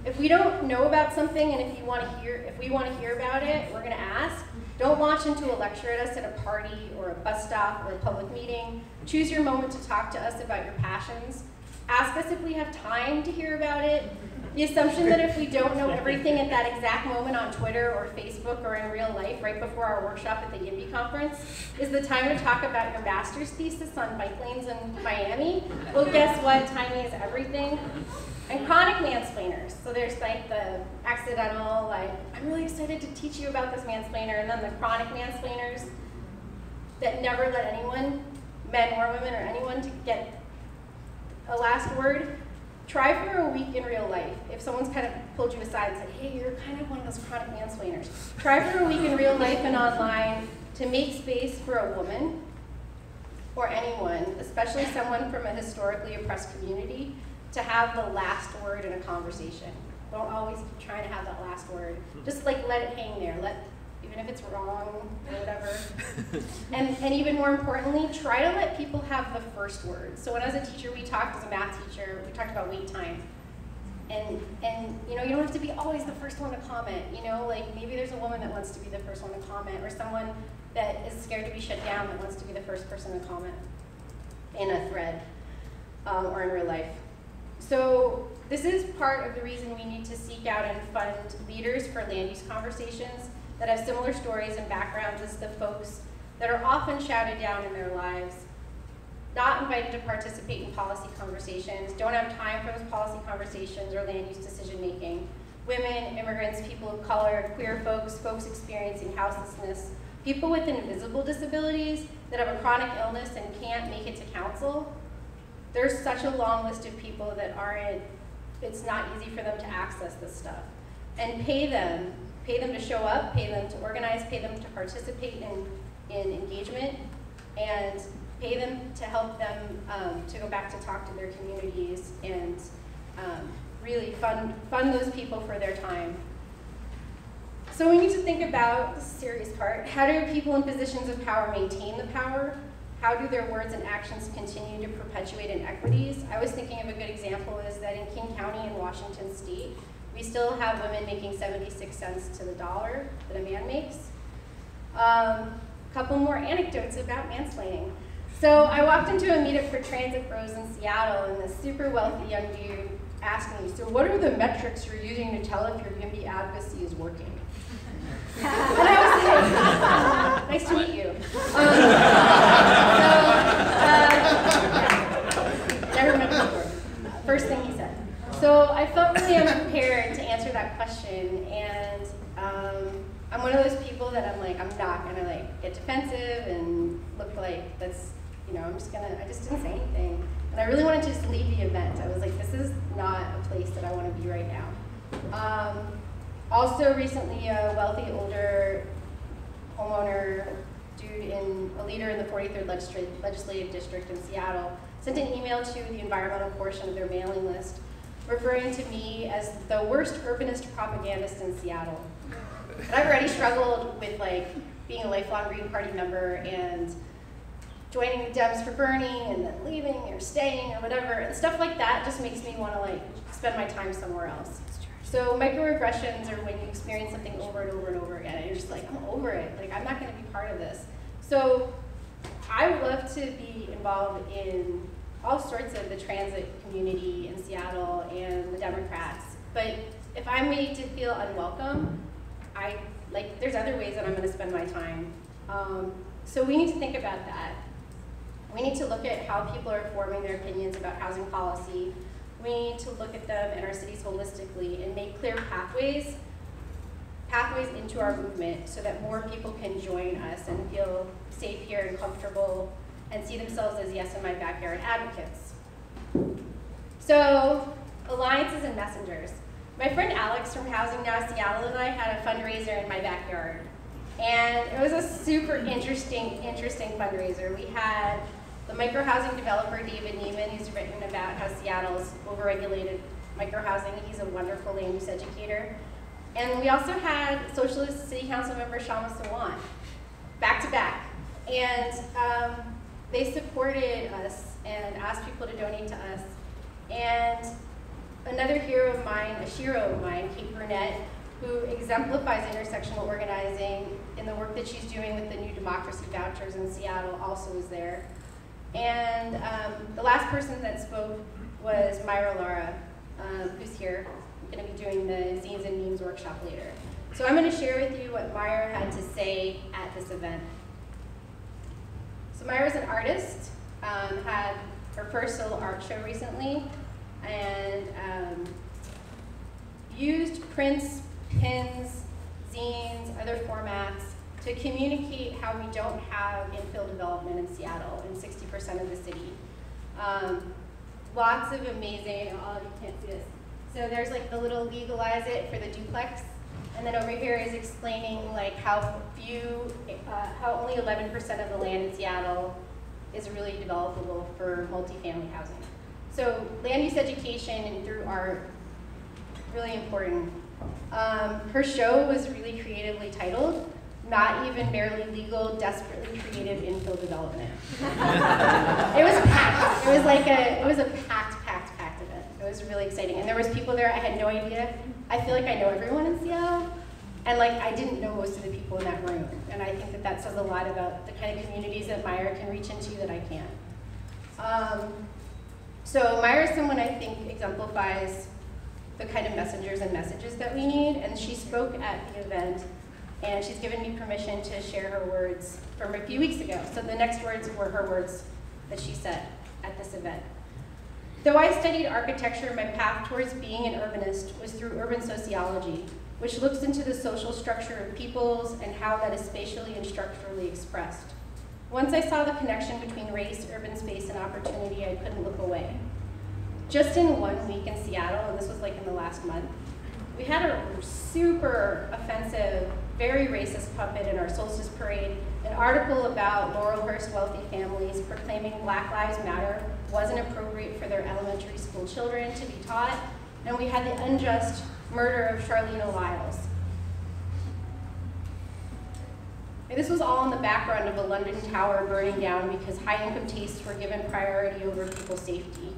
If we don't know about something, and if we want to hear about it, we're going to ask. Don't launch into a lecture at us at a party or a bus stop or a public meeting. Choose your moment to talk to us about your passions. Ask us if we have time to hear about it. The assumption that if we don't know everything at that exact moment on Twitter or Facebook or in real life right before our workshop at the YIMBY conference is the time to talk about your master's thesis on bike lanes in Miami. Well, guess what? Timing is everything. And chronic mansplainers. So there's like the accidental, like, I'm really excited to teach you about this mansplainer, and then the chronic mansplainers that never let anyone, men or women or anyone, to get a last word. Try for a week in real life. If someone's kind of pulled you aside and said, hey, you're kind of one of those chronic mansplainers. Try for a week in real life and online to make space for a woman or anyone, especially someone from a historically oppressed community, to have the last word in a conversation. Don't always keep trying to have that last word. Just like let it hang there. Even if it's wrong or whatever. And even more importantly, try to let people have the first word. So when as a teacher, we talked as a math teacher, we talked about wait time. And you know, you don't have to be always the first one to comment. You know, like maybe there's a woman that wants to be the first one to comment, or someone that is scared to be shut down that wants to be the first person to comment in a thread or in real life. So this is part of the reason we need to seek out and fund leaders for land use conversations that have similar stories and backgrounds as the folks that are often shouted down in their lives, not invited to participate in policy conversations, don't have time for those policy conversations or land use decision making, women, immigrants, people of color, queer folks, folks experiencing houselessness, people with invisible disabilities that have a chronic illness and can't make it to council. There's such a long list of people that it's not easy for them to access this stuff. And pay them to show up, pay them to organize, pay them to participate in engagement, and pay them to help them to go back to talk to their communities and really fund those people for their time. So we need to think about the serious part. How do people in positions of power maintain the power? How do their words and actions continue to perpetuate inequities? I was thinking of a good example is that in King County in Washington State, we still have women making 76 cents to the dollar that a man makes. Couple more anecdotes about mansplaining. So I walked into a meetup for transit pros in Seattle, and this super wealthy young dude asked me, so what are the metrics you're using to tell if your YIMBY advocacy is working? And I was like, nice to meet you. Never met before. First thing he said. So I felt really unprepared to answer that question, and I'm one of those people that I'm not gonna like get defensive and look like that's, I just didn't say anything. And I really wanted to just leave the event. I was like, this is not a place that I want to be right now. Also recently, a wealthy older homeowner dude, a leader in the 43rd Legislative District in Seattle, sent an email to the environmental portion of their mailing list, referring to me as the worst urbanist propagandist in Seattle. And I've already struggled with being a lifelong Green Party member and joining the Dems for Bernie and then leaving or staying or whatever. And stuff like that just makes me want to spend my time somewhere else. So microaggressions are when you experience something over and over and over again, and you're just like, I'm over it. I'm not going to be part of this. So I would love to be involved in all sorts of the transit community in Seattle and the Democrats. But if I'm made to feel unwelcome, there's other ways that I'm going to spend my time. So we need to think about that. We need to look at how people are forming their opinions about housing policy. We need to look at them in our cities holistically and make clear pathways into our movement so that more people can join us and feel safe here and comfortable and see themselves as yes in my backyard advocates. So, alliances and messengers. My friend Alex from Housing Now Seattle and I had a fundraiser in my backyard. And it was a super interesting fundraiser. We had the microhousing developer, David Neiman, who's written about how Seattle's overregulated microhousing. He's a wonderful land use educator. And we also had Socialist City Council member Shama Sawant, back to back. And they supported us and asked people to donate to us. And another hero of mine, a shiro of mine, Kate Burnett, who exemplifies intersectional organizing in the work that she's doing with the new democracy vouchers in Seattle, also was there. And the last person that spoke was Myra Lara, who's here. I'm going to be doing the Zines and Memes workshop later. So I'm going to share with you what Myra had to say at this event. So Myra's an artist, had her first solo art show recently, and used prints, pins, zines, other formats to communicate how we don't have infill development in Seattle in 60% of the city. Lots of amazing, oh, you can't see this. So there's the little legalize it for the duplex. And then over here is explaining how only 11% of the land in Seattle is really developable for multifamily housing. So land use education through art, really important. Her show was really creatively titled, Not Even Barely Legal, Desperately Creative Infill Development. It was packed. It was a packed event. It was really exciting. And there was people there, I had no idea. I feel like I know everyone in Seattle. And I didn't know most of the people in that room. And I think that says a lot about the kind of communities that Myra can reach into that I can't. So Myra is someone I think exemplifies the kind of messengers and messages that we need. And she spoke at the event, and she's given me permission to share her words from a few weeks ago. So the next words were her words that she said at this event. Though I studied architecture, my path towards being an urbanist was through urban sociology, which looks into the social structure of peoples and how that is spatially and structurally expressed. Once I saw the connection between race, urban space, and opportunity, I couldn't look away. Just in 1 week in Seattle, and this was like in the last month, we had a super offensive, very racist puppet in our Solstice Parade, an article about Laurelhurst wealthy families proclaiming Black Lives Matter wasn't appropriate for their elementary school children to be taught, and we had the unjust murder of Charlene Lyles. And this was all in the background of a London tower burning down because high-income tastes were given priority over people's safety.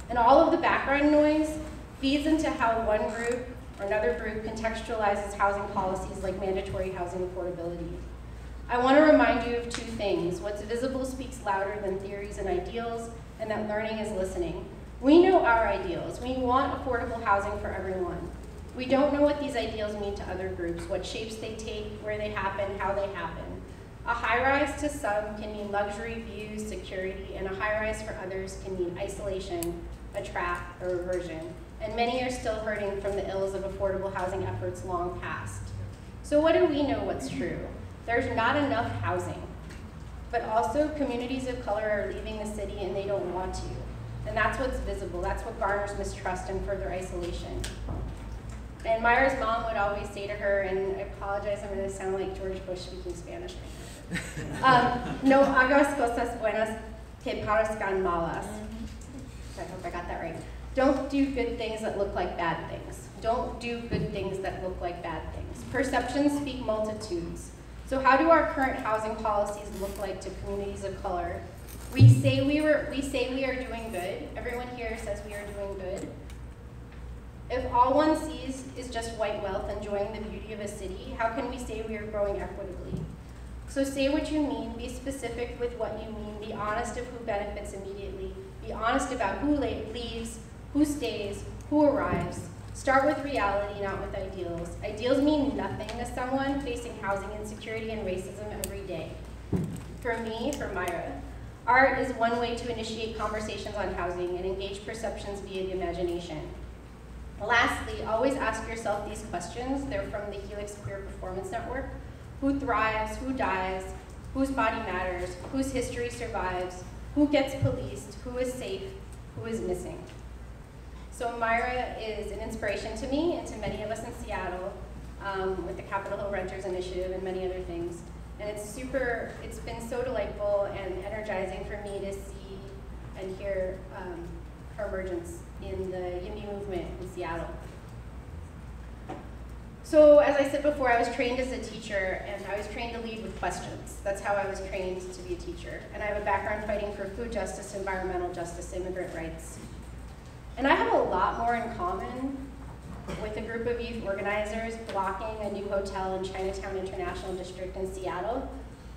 And all of the background noise feeds into how one group or another group contextualizes housing policies like mandatory housing affordability. I want to remind you of 2 things. What's visible speaks louder than theories and ideals, and that learning is listening. We know our ideals. We want affordable housing for everyone. We don't know what these ideals mean to other groups, what shapes they take, where they happen, how they happen. A high-rise to some can mean luxury, views, security, and a high-rise for others can mean isolation, a trap, or reversion. And many are still hurting from the ills of affordable housing efforts long past. So what do we know what's true? There's not enough housing, but also communities of color are leaving the city and they don't want to. And that's what's visible. That's what garners mistrust and further isolation. And Myra's mom would always say to her, and I apologize, I'm going to sound like George Bush speaking Spanish right now. No hagas cosas buenas que parezcan malas. I hope I got that right. Don't do good things that look like bad things. Don't do good things that look like bad things. Perceptions speak multitudes. So how do our current housing policies look like to communities of color? We say we are doing good. Everyone here says we are doing good. If all one sees is just white wealth enjoying the beauty of a city, how can we say we are growing equitably? So say what you mean, be specific with what you mean, be honest of who benefits immediately, be honest about who leaves, who stays, who arrives. Start with reality, not with ideals. Ideals mean nothing to someone facing housing insecurity and racism every day. For me, for Myra, art is one way to initiate conversations on housing and engage perceptions via the imagination. Lastly, always ask yourself these questions. They're from the Helix Queer Performance Network. Who thrives, who dies, whose body matters, whose history survives, who gets policed, who is safe, who is missing. So Myra is an inspiration to me and to many of us in Seattle with the Capitol Hill Renters Initiative and many other things. And it's been so delightful and energizing for me to see and hear her emergence in the YIMBY movement in Seattle. So as I said before, I was trained as a teacher, and I was trained to lead with questions. That's how I was trained to be a teacher. And I have a background fighting for food justice, environmental justice, immigrant rights. And I have a lot more in common with a group of youth organizers blocking a new hotel in Chinatown International District in Seattle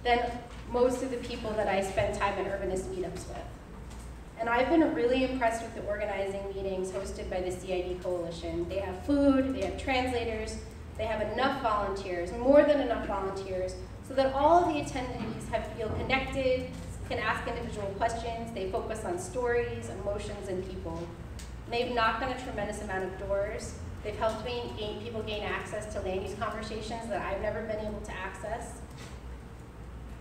than most of the people that I spend time at urbanist meetups with. And I've been really impressed with the organizing meetings hosted by the CID Coalition. They have food, they have translators, they have enough volunteers, more than enough volunteers, so that all of the attendees feel connected, can ask individual questions, they focus on stories, emotions, and people. And they've knocked on a tremendous amount of doors. They've helped people gain access to land use conversations that I've never been able to access.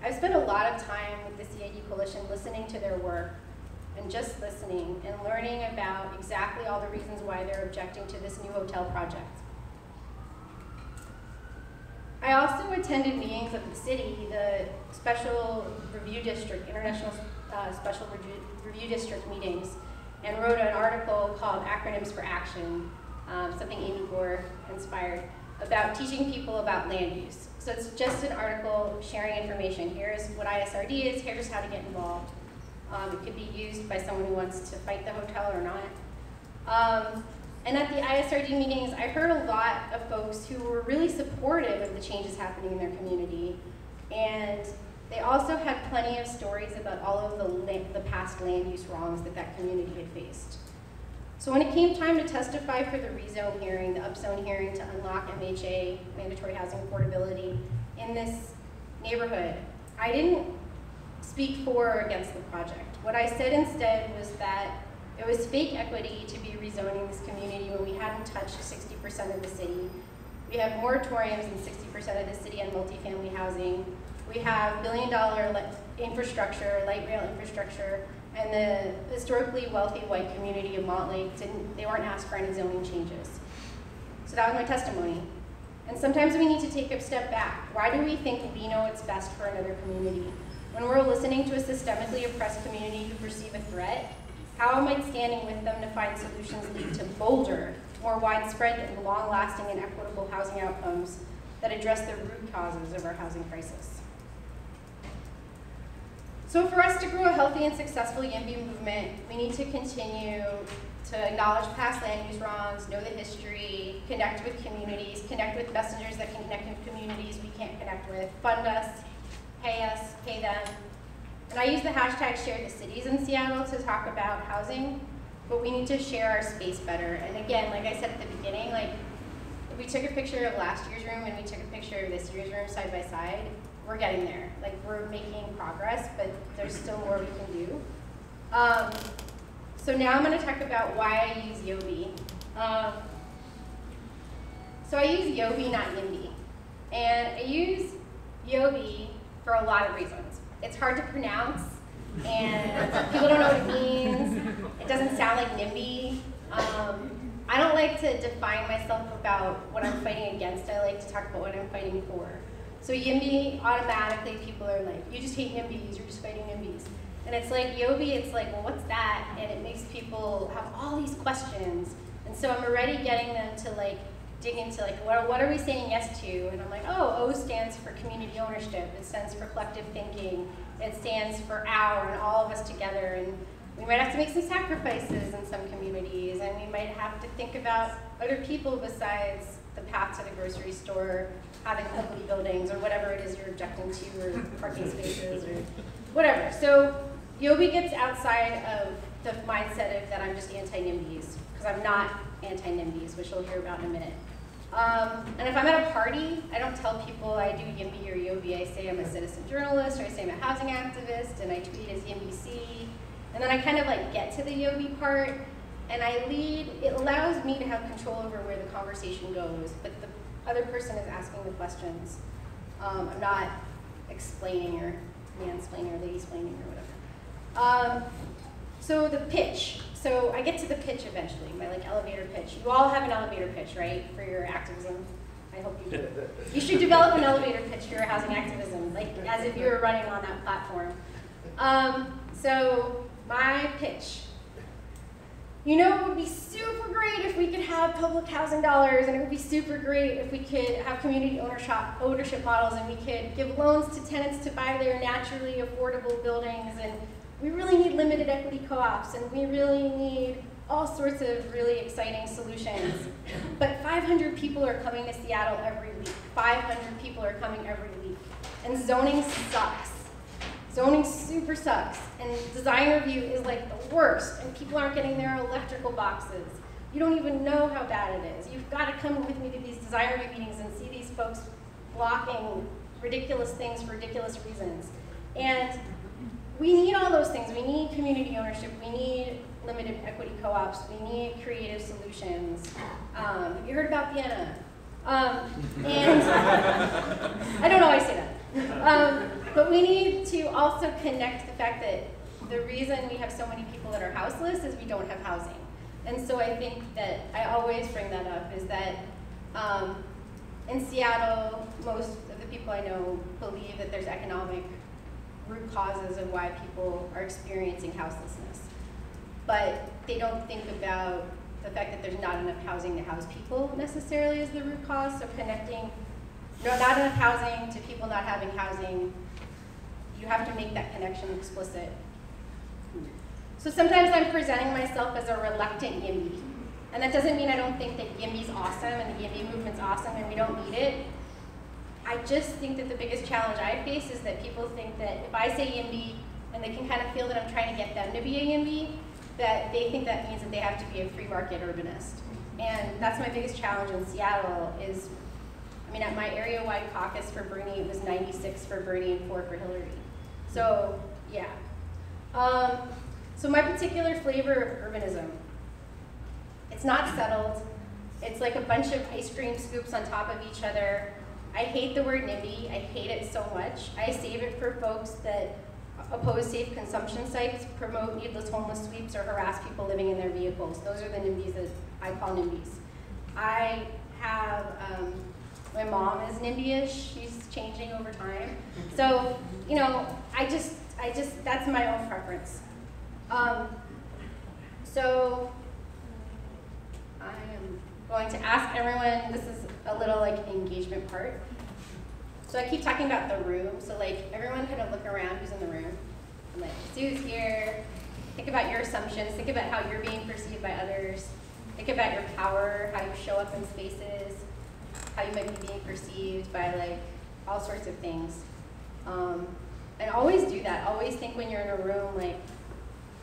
I've spent a lot of time with the CID Coalition listening to their work, and just listening and learning about exactly all the reasons why they're objecting to this new hotel project. I also attended meetings of the city, the Special Review District, International Special Review District meetings, and wrote an article called Acronyms for Action, something Amy Gore inspired, about teaching people about land use. So it's just an article sharing information. Here's what ISRD is, here's how to get involved. It could be used by someone who wants to fight the hotel or not. And at the ISRD meetings, I heard a lot of folks who were really supportive of the changes happening in their community. And they also had plenty of stories about all of the past land use wrongs that community had faced. So when it came time to testify for the rezone hearing, the upzone hearing to unlock MHA, mandatory housing affordability, in this neighborhood, I didn't speak for or against the project. What I said instead was that It was fake equity to be rezoning this community when we hadn't touched 60% of the city. We have moratoriums in 60% of the city on multifamily housing. We have billion-dollar infrastructure, light rail infrastructure, and the historically wealthy white community of Montlake they weren't asked for any zoning changes. So that was my testimony. And sometimes we need to take a step back. Why do we think we know what's best for another community? When we're listening to a systemically oppressed community who perceive a threat, how might standing with them to find solutions lead to bolder, more widespread and long-lasting and equitable housing outcomes that address the root causes of our housing crisis? So for us to grow a healthy and successful YIMBY movement, we need to continue to acknowledge past land use wrongs, know the history, connect with communities, connect with messengers that can connect with communities we can't connect with, fund us, pay them. And I use the hashtag Share the Cities in Seattle to talk about housing, but we need to share our space better. And again, like I said at the beginning, like if we took a picture of last year's room and we took a picture of this year's room side by side, we're getting there. Like we're making progress, but there's still more we can do. So now I'm going to talk about why I use YIOMY. So I use YIOMY, not YIMBY. And I use YIOMY for a lot of reasons. It's hard to pronounce, and people don't know what it means. It doesn't sound like NIMBY. I don't like to define myself about what I'm fighting against. I like to talk about what I'm fighting for. So YIMBY, automatically people are like, you just hate NIMBYs, you're just fighting NIMBYs. And it's like YIOMY, it's like, well, what's that? And it makes people have all these questions. And so I'm already getting them to like dig into like, what are we saying yes to? And I'm like, oh, O stands for community ownership. It stands for collective thinking. It stands for our and all of us together. And we might have to make some sacrifices in some communities. And we might have to think about other people besides the path to the grocery store, having ugly buildings or whatever it is you're objecting to, or parking spaces or whatever. So YIOMY gets outside of the mindset of that I'm just anti-NIMBYs, because I'm not anti-NIMBYs, which you'll hear about in a minute. And if I'm at a party, I don't tell people I do YIMBY or YIOMY. I say I'm a citizen journalist, or I say I'm a housing activist, and I tweet as YIMBYC. And then I kind of like get to the YIOMY part, and I lead. It allows me to have control over where the conversation goes, but the other person is asking the questions. I'm not explaining or mansplaining or lady-splaining or whatever. So the pitch. So I get to the pitch eventually, my like elevator pitch. You all have an elevator pitch, right, for your activism? I hope you do. You should develop an elevator pitch for your housing activism, like as if you were running on that platform. So my pitch. You know, it would be super great if we could have public housing dollars, and it would be super great if we could have community ownership models, and we could give loans to tenants to buy their naturally affordable buildings, and we really need limited equity co-ops, and we really need all sorts of really exciting solutions. But 500 people are coming to Seattle every week. 500 people are coming every week. And zoning sucks. Zoning super sucks. And design review is like the worst. And people aren't getting their electrical boxes. You don't even know how bad it is. You've got to come with me to these design review meetings and see these folks blocking ridiculous things for ridiculous reasons. And we need all those things. We need community ownership. We need limited equity co-ops. We need creative solutions. Have you heard about Vienna? And I don't know why I say that. But we need to also connect the fact that the reason we have so many people that are houseless is we don't have housing. And so I think that I always bring that up, is that in Seattle, most of the people I know believe that there's economic root causes of why people are experiencing houselessness. But they don't think about the fact that there's not enough housing to house people necessarily as the root cause. So connecting not enough housing to people not having housing, you have to make that connection explicit. So sometimes I'm presenting myself as a reluctant YIMBY. And that doesn't mean I don't think that YIMBY's awesome and the YIMBY movement's awesome and we don't need it. I just think that the biggest challenge I face is that people think that if I say YIMBY and they can kind of feel that I'm trying to get them to be a YIMBY, that they think that means that they have to be a free market urbanist. And that's my biggest challenge in Seattle is, I mean, at my area-wide caucus for Bernie, it was 96 for Bernie and 4 for Hillary. So, yeah. So my particular flavor of urbanism, it's not settled. It's like a bunch of ice cream scoops on top of each other. I hate the word NIMBY. I hate it so much. I save it for folks that oppose safe consumption sites, promote needless homeless sweeps, or harass people living in their vehicles. Those are the NIMBYs that I call NIMBYs. I have, my mom is NIMBY-ish. She's changing over time. So, you know, that's my own preference. So I am going to ask everyone, this is a little like engagement part. So I keep talking about the room. So like everyone kind of look around who's in the room. And like, see who's here. Think about your assumptions. Think about how you're being perceived by others. Think about your power, how you show up in spaces, how you might be being perceived by like all sorts of things. And always do that. Always think when you're in a room, like,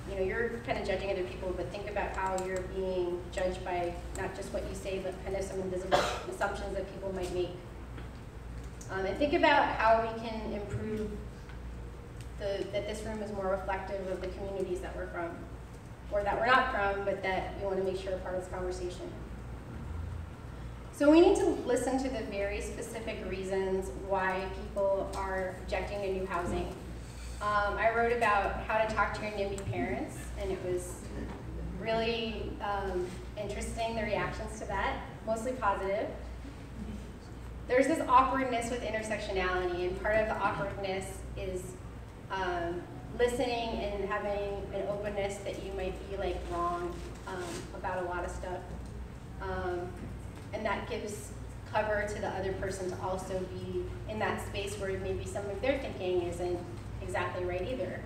you know, you're kind of judging other people, but think about how you're being judged by not just what you say, but kind of some invisible assumptions that people might make. And think about how we can improve that this room is more reflective of the communities that we're from, or that we're not from, but that we want to make sure are part of this conversation. So we need to listen to the very specific reasons why people are objecting to new housing. I wrote about how to talk to your NIMBY parents, and it was really interesting, the reactions to that, mostly positive. There's this awkwardness with intersectionality, and part of the awkwardness is listening and having an openness that you might be like wrong about a lot of stuff. And that gives cover to the other person to also be in that space where maybe some of their thinking isn't exactly right either.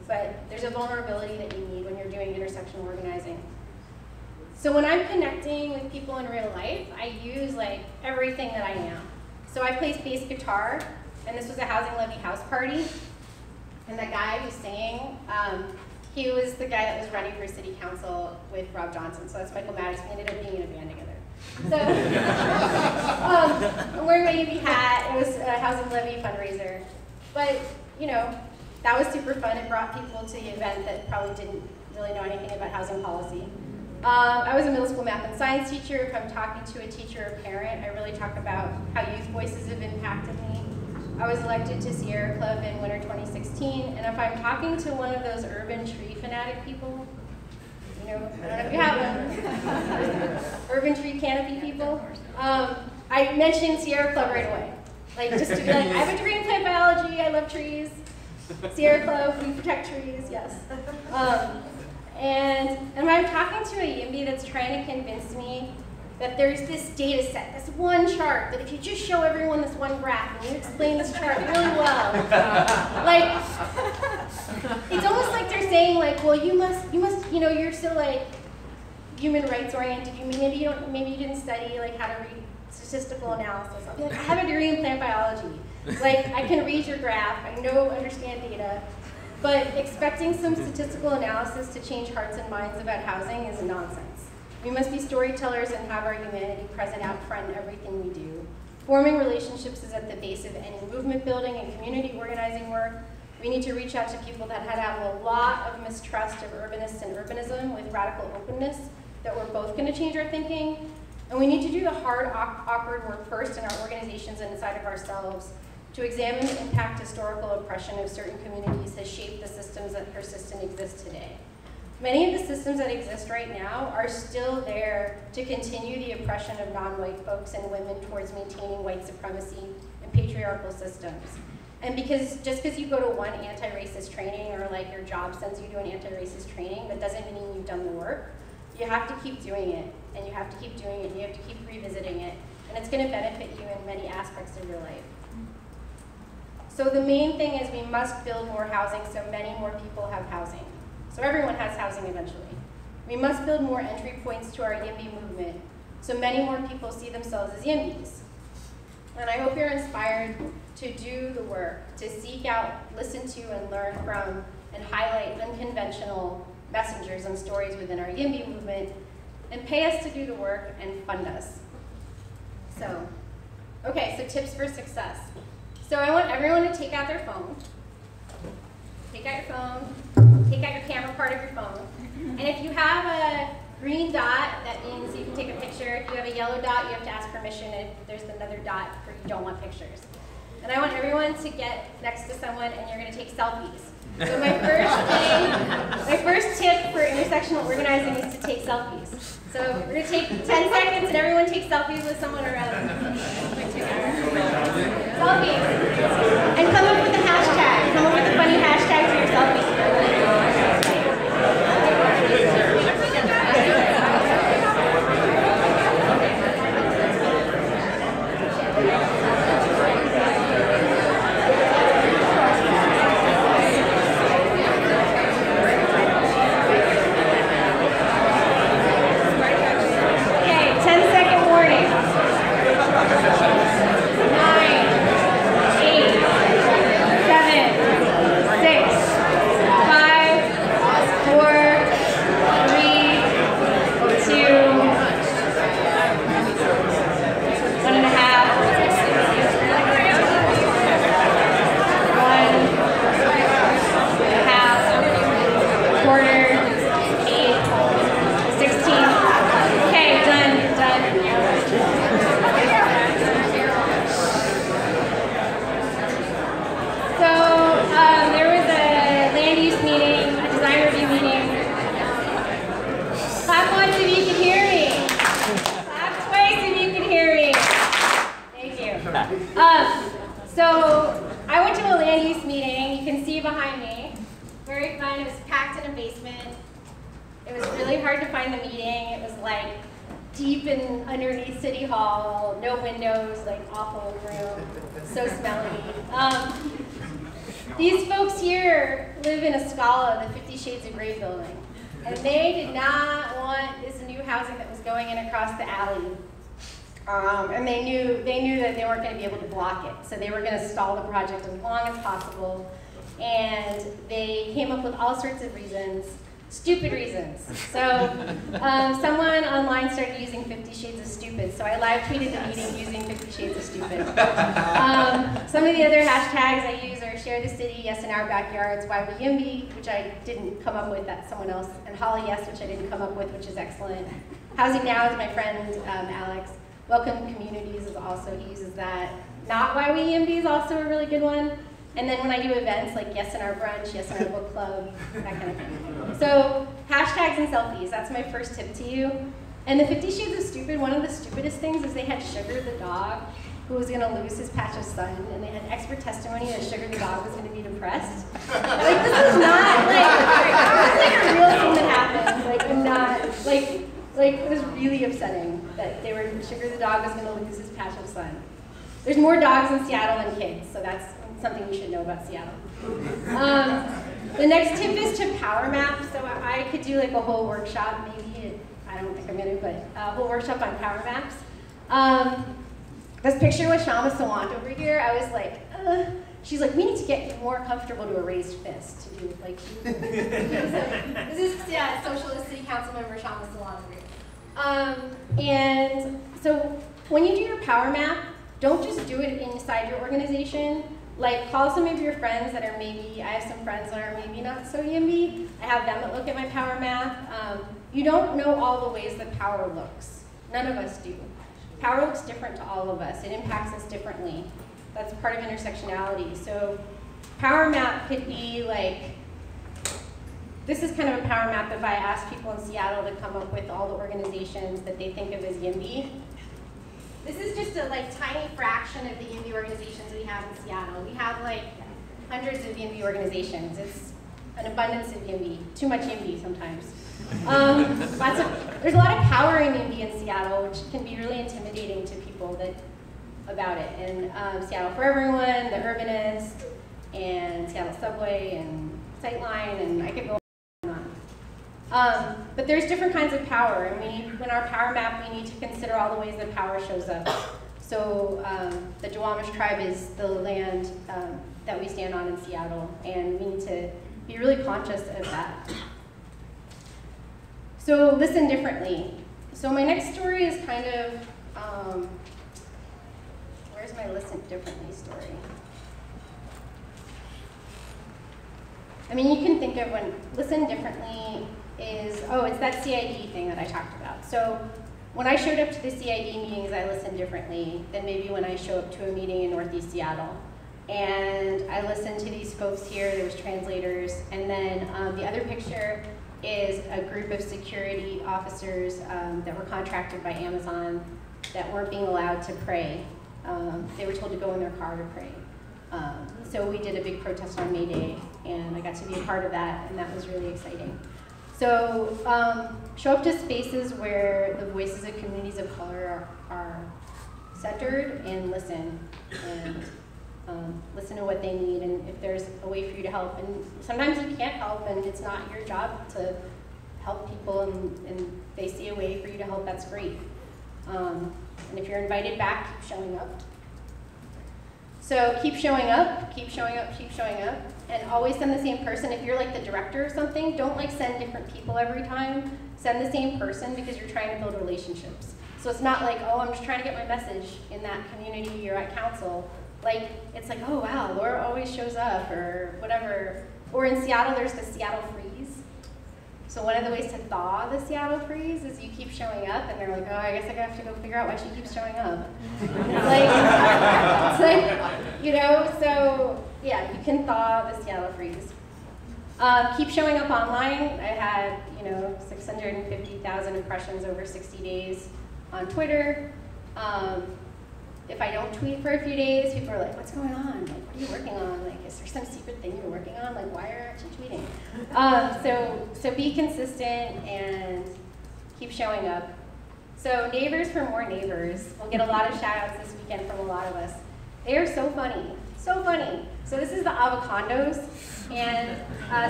But there's a vulnerability that you need when you're doing intersectional organizing. So when I'm connecting with people in real life, I use like everything that I am. So I play bass guitar, and this was a housing levy house party. And the guy who's singing, he was the guy that was running for city council with Rob Johnson. So that's Michael Maddox. We ended up being in a band together. So I'm wearing my UB hat. It was a housing levy fundraiser. But, you know, that was super fun. It brought people to the event that probably didn't really know anything about housing policy. I was a middle school math and science teacher. If I'm talking to a teacher or parent, I really talk about how youth voices have impacted me. I was elected to Sierra Club in winter 2016, and if I'm talking to one of those urban tree fanatic people, you know, I don't know if you have them, urban tree canopy people, I mentioned Sierra Club right away. Like, just to be like, I have a degree in plant biology, I love trees. Sierra Club, we protect trees, yes. And when I'm talking to a YIMBY that's trying to convince me that there's this data set, this one chart, that if you just show everyone this one graph and you explain this chart really well, like, it's almost like they're saying, like, well, you must, you know, you're so like human rights oriented. Maybe you didn't study like how to read statistical analysis. I'll be like, I have a degree in plant biology. Like, I can read your graph. I understand data. But expecting some statistical analysis to change hearts and minds about housing is nonsense. We must be storytellers and have our humanity present out front in everything we do. Forming relationships is at the base of any movement building and community organizing work. We need to reach out to people that have a lot of mistrust of urbanists and urbanism with radical openness, that we're both going to change our thinking. And we need to do the hard, awkward work first in our organizations and inside of ourselves to examine the impact historical oppression of certain communities has shaped the systems that persist and exist today. Many of the systems that exist right now are still there to continue the oppression of non-white folks and women towards maintaining white supremacy and patriarchal systems. And just because you go to one anti-racist training or like your job sends you to an anti-racist training, that doesn't mean you've done the work. You have to keep doing it, and you have to keep doing it, and you have to keep revisiting it, and it's going to benefit you in many aspects of your life. So the main thing is we must build more housing so many more people have housing. So everyone has housing eventually. We must build more entry points to our YIMBY movement so many more people see themselves as YIMBYs. And I hope you're inspired to do the work, to seek out, listen to, and learn from, and highlight unconventional messengers and stories within our YIMBY movement, and pay us to do the work and fund us. So, okay, so tips for success. So I want everyone to take out their phone. Take out your phone, take take out your camera part of your phone. And if you have a green dot, that means you can take a picture. If you have a yellow dot, you have to ask permission. If there's another dot where you don't want pictures. And I want everyone to get next to someone and you're going to take selfies. So my first tip for intersectional organizing is to take selfies. So we're going to take 10 seconds and everyone takes selfies with someone around. Selfies. And come up with a hashtag. Come up with a funny hashtag for your selfie. So I went to a land use meeting. You can see behind me. Very fun. It was packed in a basement. It was really hard to find the meeting. It was like deep in underneath City Hall, no windows, like awful room, so smelly. These folks here live in a Scala, the 50 Shades of Grey building, and they did not want this new housing that was going in across the alley. And they knew that they weren't going to be able to block it, so they were going to stall the project as long as possible. And they came up with all sorts of reasons, stupid reasons. So someone online started using 50 Shades of Stupid, so I live tweeted the meeting using 50 Shades of Stupid. Some of the other hashtags I use are Share the City, Yes in Our Backyards, YIMBY, which I didn't come up with, that's someone else, and Holly Yes, which I didn't come up with, which is excellent. Housing Now is my friend Alex. Welcome Communities is also, he uses that. Not YIMBY is also a really good one. And then when I do events like Yes in Our Brunch, Yes in Our Book Club, that kind of thing. So hashtags and selfies, that's my first tip to you. And the 50 Shades of Stupid, one of the stupidest things is they had Sugar the dog, who was gonna lose his patch of sun, and they had expert testimony that Sugar the dog was gonna be depressed. Like this is not this is like a real thing that happened. Like I'm not, like it was really upsetting that Sugar the dog was gonna lose his patch of sun. There's more dogs in Seattle than kids, so that's something you should know about Seattle. The next tip is to power map. So I could do like a whole workshop, maybe, I don't think I'm gonna, but a whole workshop on power maps. This picture with Shama Sawant over here, I was like, she's like, we need to get you more comfortable to a raised fist. To do, like, this is Socialist City Council member Shama Sawant over here. And so when you do your power map, don't just do it inside your organization. Like, call some of your friends that are maybe, I have some friends that are maybe not so YIMBY. I have them that look at my power map. You don't know all the ways that power looks. None of us do. Power looks different to all of us. It impacts us differently. That's part of intersectionality. So power map could be like, this is kind of a power map if I ask people in Seattle to come up with all the organizations that they think of as YIMBY. This is just a tiny fraction of the YIMBY organizations we have in Seattle. We have like hundreds of YIMBY organizations. It's an abundance of YIMBY, too much YIMBY sometimes. There's a lot of power in YIMBY in Seattle, which can be really intimidating to people about it. And Seattle for Everyone, The Urbanist, and Seattle Subway, and Sightline, and I could go on and on. But there's different kinds of power, and when our power map, we need to consider all the ways that power shows up. So the Duwamish tribe is the land that we stand on in Seattle, and we need to be really conscious of that. So listen differently. So my next story is kind of, where's my listen differently story? I mean, you can think of when listen differently is, oh, it's that CID thing that I talked about. So when I showed up to the CID meetings, I listened differently than maybe when I show up to a meeting in Northeast Seattle. And I listened to these folks here, there was translators, and then the other picture is a group of security officers that were contracted by Amazon that weren't being allowed to pray. They were told to go in their car to pray. So we did a big protest on May Day, and I got to be a part of that, and that was really exciting. So show up to spaces where the voices of communities of color are centered, and listen to what they need, and if there's a way for you to help. And sometimes you can't help, and it's not your job to help people, and they see a way for you to help, that's great. And if you're invited back, keep showing up. So keep showing up, keep showing up, keep showing up, and always send the same person. If you're like the director or something, don't like send different people every time. Send the same person because you're trying to build relationships. So it's not like, oh, I'm just trying to get my message in that community or at council. Like, it's like, oh wow, Laura always shows up, or whatever. Or in Seattle, there's the Seattle freeze. So one of the ways to thaw the Seattle freeze is you keep showing up, and they're like, oh, I guess I have to go figure out why she keeps showing up. It's like, you know, so yeah, you can thaw the Seattle freeze. Keep showing up online. I had, 650,000 impressions over 60 days on Twitter. If I don't tweet for a few days, people are like, what's going on? Like, what are you working on? Like, is there some secret thing you're working on? Like, why aren't you tweeting? So be consistent and keep showing up. So Neighbors for More Neighbors. We'll get a lot of shout outs this weekend from a lot of us. They are so funny, so funny. So this is the avocados. And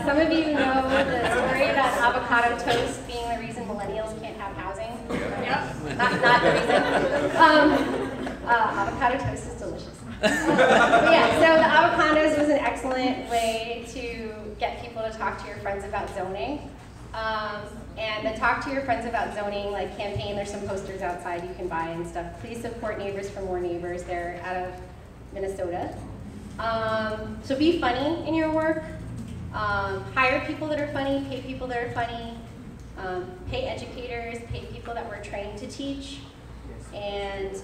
some of you know the story about avocado toast being the reason millennials can't have housing. Not the reason. Avocado toast is delicious. But yeah, so the avocados was an excellent way to get people to talk to your friends about zoning. And the Talk to Your Friends About Zoning campaign, there's some posters outside you can buy and stuff. Please support Neighbors for More Neighbors. They're out of Minnesota. So be funny in your work. Hire people that are funny, pay people that are funny, pay educators, pay people that were trained to teach. And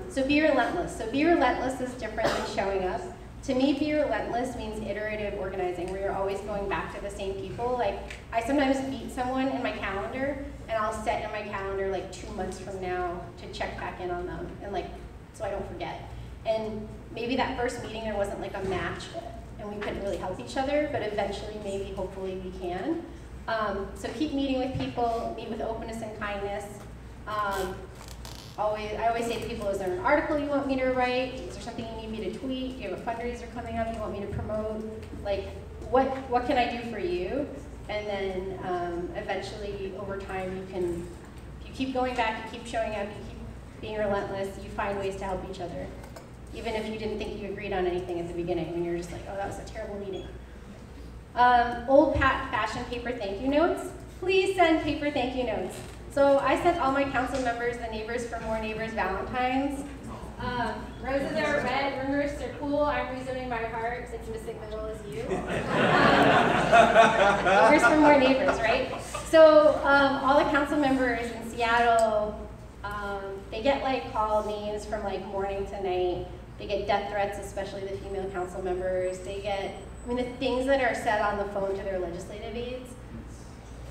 so be relentless. So be relentless is different than showing up. To me, be relentless means iterative organizing, where you're always going back to the same people. Like, I sometimes meet someone in my calendar, and I'll set in my calendar 2 months from now to check back in on them, and so I don't forget. And maybe that first meeting there wasn't a match, and we couldn't really help each other, but eventually, maybe, hopefully, we can. So keep meeting with people, meet with openness and kindness. I always say to people, is there an article you want me to write? Is there something you need me to tweet? Do you have a fundraiser coming up you want me to promote? What can I do for you? And then eventually, over time, if you keep going back, you keep showing up, you keep being relentless, you find ways to help each other. Even if you didn't think you agreed on anything at the beginning, when you're just like, oh, that was a terrible meeting. Old fashioned paper thank you notes. Please send paper thank you notes. So I sent all my council members the Neighbors for More Neighbors Valentines. Roses are red, rumors are cool, I'm rezoning my heart, since missing middle is you. Neighbors for More Neighbors, right? So all the council members in Seattle, they get call names from morning to night. They get death threats, especially the female council members. They get, the things that are said on the phone to their legislative aides,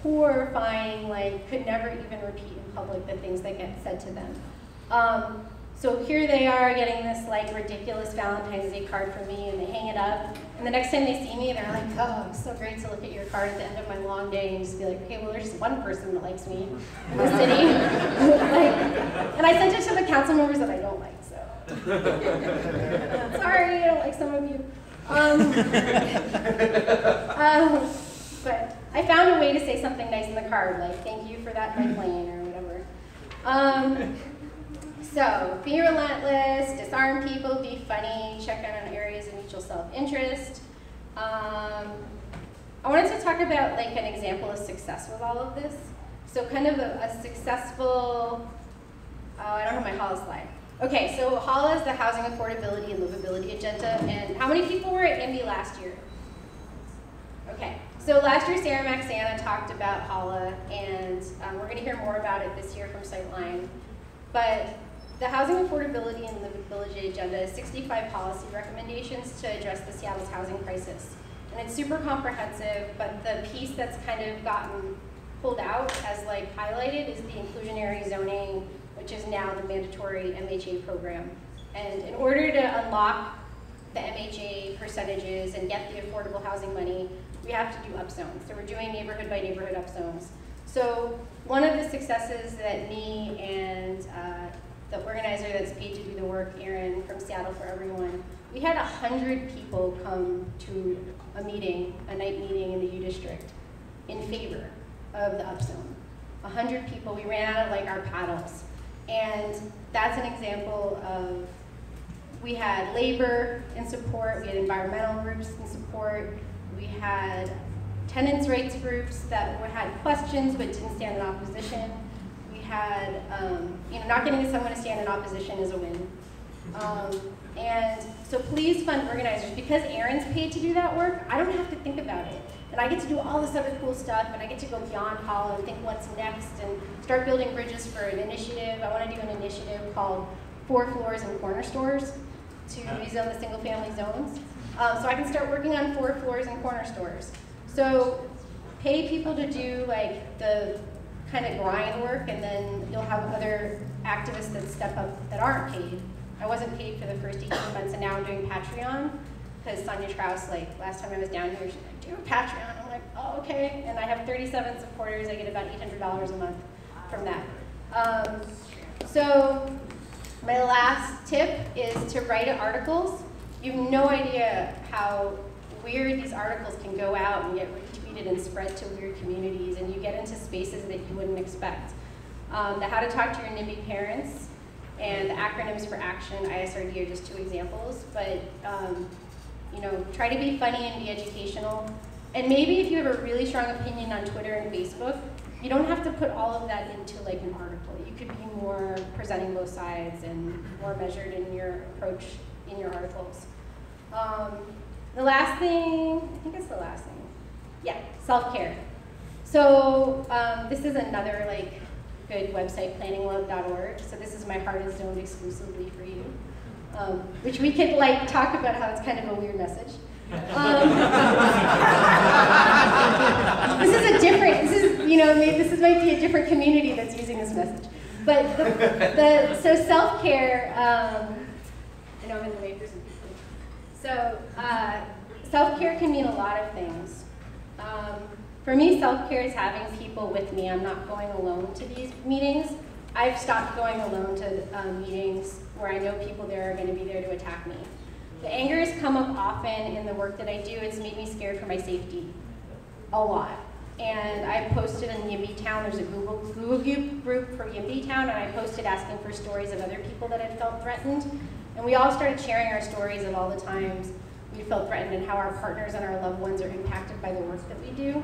horrifying, could never even repeat in public the things that get said to them. So here they are getting this ridiculous Valentine's Day card from me, and they hang it up. And the next time they see me, they're like, oh, it's so great to look at your card at the end of my long day and just be like, okay, well, there's just one person that likes me in the city. And I sent it to the council members that I don't like, so. Sorry, I don't like some of you. But I found a way to say something nice in the card, thank you for that bike lane or whatever. So be relentless, disarm people, be funny, check out on areas of mutual self-interest. I wanted to talk about an example of success with all of this. So kind of a successful, I don't have my HALA slide. Okay, so HALA is the Housing Affordability and Livability Agenda, and how many people were at YIMBY last year? So last year, Sarah Maxana talked about HALA, and we're going to hear more about it this year from Sightline. But the housing affordability and livability agenda is 65 policy recommendations to address the Seattle's housing crisis. And it's super comprehensive, but the piece that's kind of gotten pulled out as like highlighted is the inclusionary zoning, which is now the mandatory MHA program. And in order to unlock the MHA percentages and get the affordable housing money, we have to do upzones. So we're doing neighborhood by neighborhood upzones. So one of the successes that me and the organizer that's paid to do the work, Erin from Seattle for Everyone, we had 100 people come to a meeting, a night meeting in the U District in favor of the upzone. 100 people, we ran out of like our paddles. And that's an example of, we had labor in support, we had environmental groups in support, we had tenants' rights groups that had questions but didn't stand in opposition. We had, not getting someone to stand in opposition is a win. And so please fund organizers. Because Erin's paid to do that work, I don't have to think about it. And I get to do all this other cool stuff, and I get to go beyond HALA and think what's next and start building bridges for an initiative. I want to do an initiative called 4 Floors and Corner Stores to rezone the single family zones. So I can start working on 4 floors and corner stores. So pay people to do like the kind of grind work, and then you'll have other activists that step up that aren't paid. I wasn't paid for the first 18 months, and now I'm doing Patreon, because Sonia Strauss, like last time I was down here, she's like, do a Patreon. I'm like, oh, okay. And I have 37 supporters. I get about $800 a month from that. So my last tip is to write articles. You have no idea how weird these articles can go out and get retweeted and spread to weird communities, and you get into spaces that you wouldn't expect. The How to Talk to Your NIMBY Parents and the Acronyms for Action, ISRD, are just 2 examples. But try to be funny and be educational. And maybe if you have a really strong opinion on Twitter and Facebook, you don't have to put all of that into like an article. You could be more presenting both sides and more measured in your approach in your articles. The last thing, I think it's the last thing. Yeah, self-care. So this is another like good website, planninglove.org. So this is my heart is zoned exclusively for you, which we could like talk about how it's kind of a weird message. This is a different, this might be a different community that's using this message. But so self-care, I know I'm in the way for some people. So self-care can mean a lot of things. For me, self-care is having people with me. I'm not going alone to these meetings. I've stopped going alone to meetings where I know people there are going to be there to attack me. The anger has come up often in the work that I do. It's made me scared for my safety, a lot. And I posted in YIMBYtown, there's a Google group for YIMBYtown, and I posted asking for stories of other people that had felt threatened. And we all started sharing our stories of all the times we felt threatened and how our partners and our loved ones are impacted by the work that we do.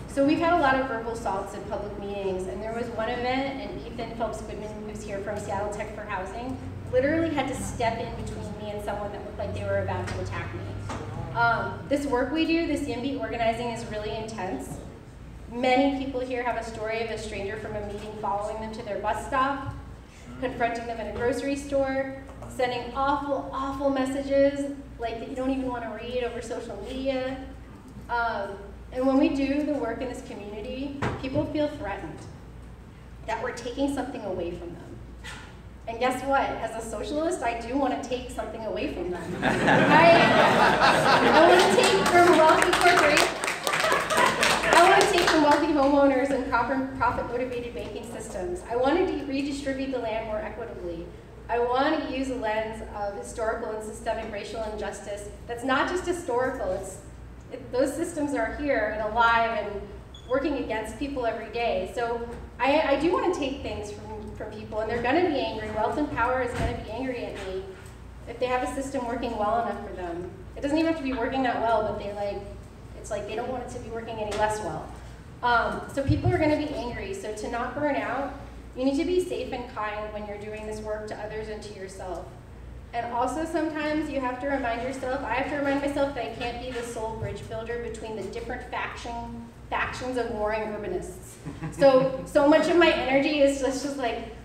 So we've had a lot of verbal assaults at public meetings, and there was one event, and Ethan Phelps-Goodman, who's here from Seattle Tech for Housing, literally had to step in between me and someone that looked like they were about to attack me. This work we do, this YIMBY organizing, is really intense. Many people here have a story of a stranger from a meeting following them to their bus stop, confronting them in a grocery store, sending awful, awful messages like that you don't even want to read over social media. And when we do the work in this community, people feel threatened that we're taking something away from them. And guess what? As a socialist, I do want to take something away from them. I want to take from wealthy corporations. I want to take from wealthy homeowners and profit-motivated banking systems. I want to redistribute the land more equitably. I want to use a lens of historical and systemic racial injustice that's not just historical. Those systems are here and alive and working against people every day. So I do want to take things from people, and they're going to be angry. Wealth and power is going to be angry at me if they have a system working well enough for them. It doesn't even have to be working that well, but it's like they don't want it to be working any less well. So people are going to be angry. So to not burn out, you need to be safe and kind when you're doing this work to others and to yourself. And also sometimes you have to remind yourself, I have to remind myself that I can't be the sole bridge builder between the different factions of warring urbanists. So much of my energy is just like,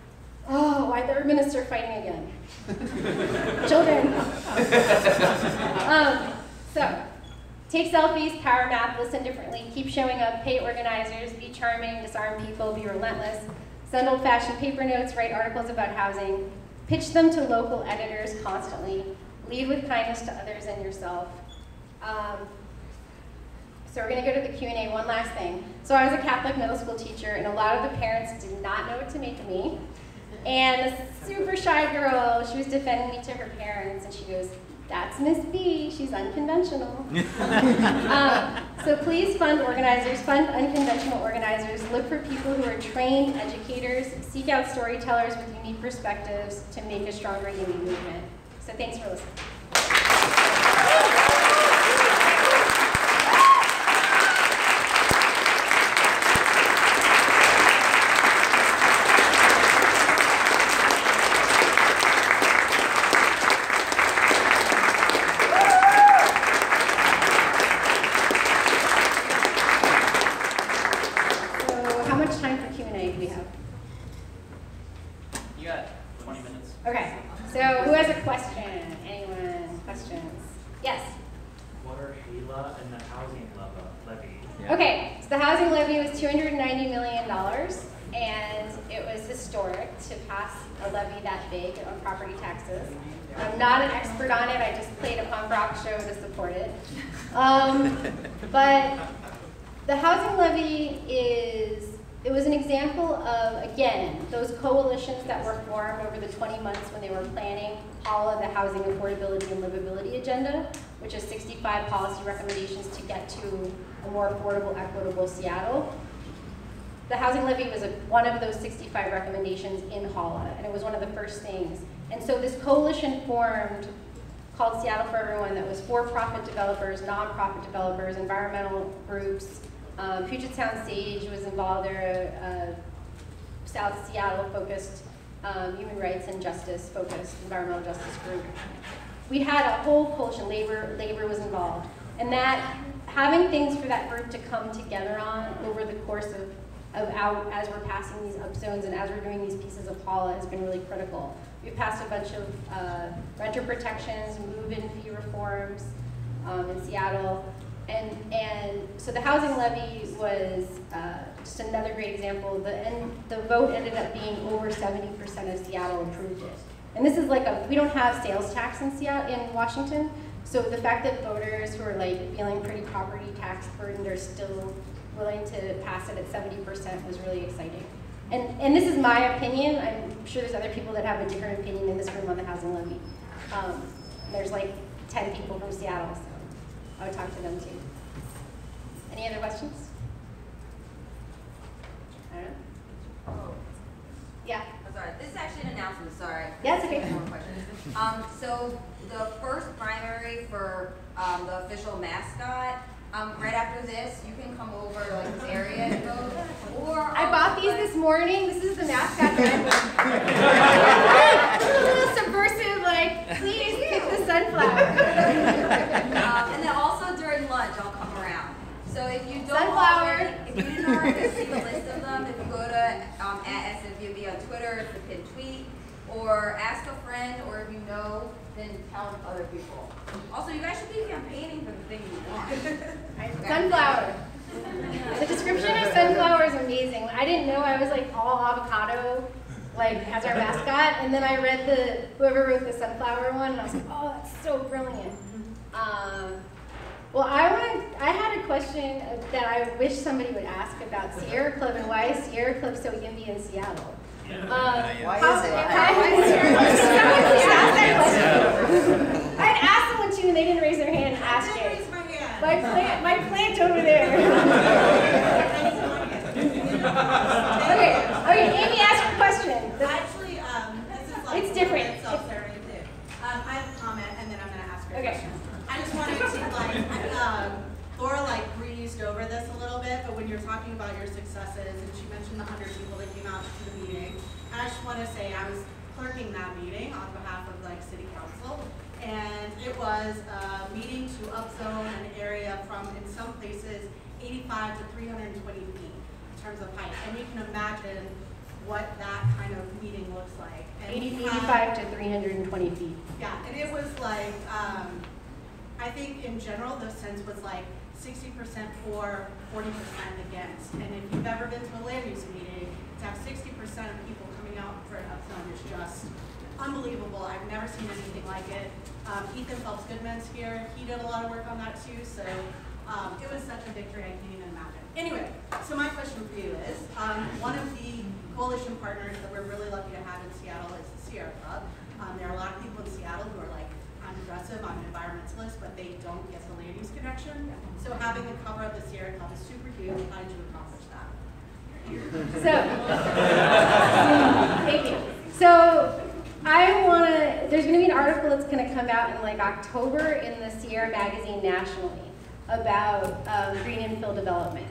oh, why the urbanists are fighting again? Children. So, take selfies, power map, listen differently, keep showing up, pay organizers, be charming, disarm people, be relentless, send old-fashioned paper notes, write articles about housing, pitch them to local editors constantly, lead with kindness to others and yourself. So we're gonna go to the Q&A, one last thing. So I was a Catholic middle school teacher, and a lot of the parents did not know what to make of me. And this super shy girl, she was defending me to her parents, and she goes, "That's Miss B, she's unconventional." So please fund organizers, fund unconventional organizers, look for people who are trained educators, seek out storytellers with unique perspectives to make a stronger YIMBY movement. So thanks for listening. Okay, so the housing levy was $290 million, and it was historic to pass a levy that big on property taxes. I'm not an expert on it, I just played a punk rock show to support it. But the housing levy it was an example of, again, those coalitions that were formed over the 20 months when they were planning HALA, the Housing Affordability and Livability Agenda, which is 65 policy recommendations to get to a more affordable, equitable Seattle. The housing levy was one of those 65 recommendations in HALA, and it was one of the first things. And so this coalition formed called Seattle for Everyone that was for-profit developers, non-profit developers, environmental groups. Puget Sound Sage was involved. They're a South Seattle-focused, human rights and justice-focused environmental justice group. We had a whole coalition. Labor was involved, and that having things for that group to come together on over the course as we're passing these upzones and as we're doing these pieces of HALA has been really critical. We've passed a bunch of renter protections, move-in fee reforms in Seattle. And so the housing levy was just another great example. The vote ended up being over 70% of Seattle approved it. And this is like we don't have sales tax in Washington, so the fact that voters who are like feeling pretty property tax burdened are still willing to pass it at 70% was really exciting. And this is my opinion. I'm sure there's other people that have a different opinion in this room on the housing levy. There's like 10 people from Seattle, so I would talk to them too. Any other questions? I don't know. Oh. Yeah. I'm sorry. This is actually an announcement. Sorry. Yeah, it's okay. More questions. So the first primary for the official mascot. Right after this, you can come over to like this area and vote. Or I bought these this morning. This is the mascot guidebook. It's a little subversive, like, please pick the sunflower. And then also during lunch, I'll come around. So if you don't Sunflower. if you didn't already see the list of them, if you go to @SFYIMBY on Twitter, it's the pinned tweet, or ask a friend, or if you know, then tell other people. Also, you guys should be campaigning for the thing you want. Sunflower. The description of sunflower is amazing. I didn't know I was like all avocado, like as our mascot, and then I read whoever wrote the sunflower one, and I was like, oh, that's so brilliant. Well, I had a question that I wish somebody would ask about Sierra Club and why is Sierra Club so YIMBY in Seattle? Why is it? I'd asked someone too, and they didn't raise their hand and ask it. My plant over there. Okay, Amy, ask your question. Actually, this is like it's different. Self-serving too. I have a comment, and then I'm going to ask her a Okay. question. I just wanted to Laura breezed over this a little bit, but when you're talking about your successes, and she mentioned the 100 people that came out to the meeting, and I just want to say I was clerking that meeting on behalf of like City Council. And it was a meeting to upzone an area from, in some places, 85 to 320 feet in terms of height. And you can imagine what that kind of meeting looks like. And 85 to 320 feet. Yeah, and it was like, I think in general the sense was like 60% for, 40% against. And if you've ever been to a land use meeting, to have 60% of people coming out for an upzone is just unbelievable. I've never seen anything like it. Ethan Phelps-Goodman's here. He did a lot of work on that too, so it was such a victory I can't even imagine. Anyway, so my question for you is, one of the coalition partners that we're really lucky to have in Seattle is the Sierra Club. There are a lot of people in Seattle who are like, I'm progressive, I'm an environmentalist, but they don't get the land use connection. So having the cover of the Sierra Club is super huge. How did you accomplish that? So, thank you. So, there's going to be an article that's going to come out in like October in the Sierra magazine nationally about green infill development.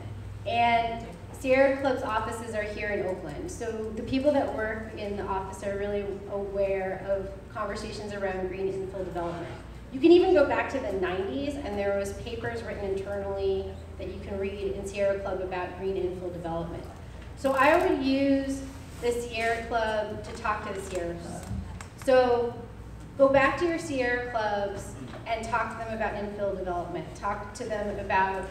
And Sierra Club's offices are here in Oakland. So the people that work in the office are really aware of conversations around green infill development. You can even go back to the 90s and there was papers written internally that you can read in Sierra Club about green infill development. So I would use the Sierra Club to talk to the Sierra Club. So go back to your Sierra Clubs and talk to them about infill development. Talk to them about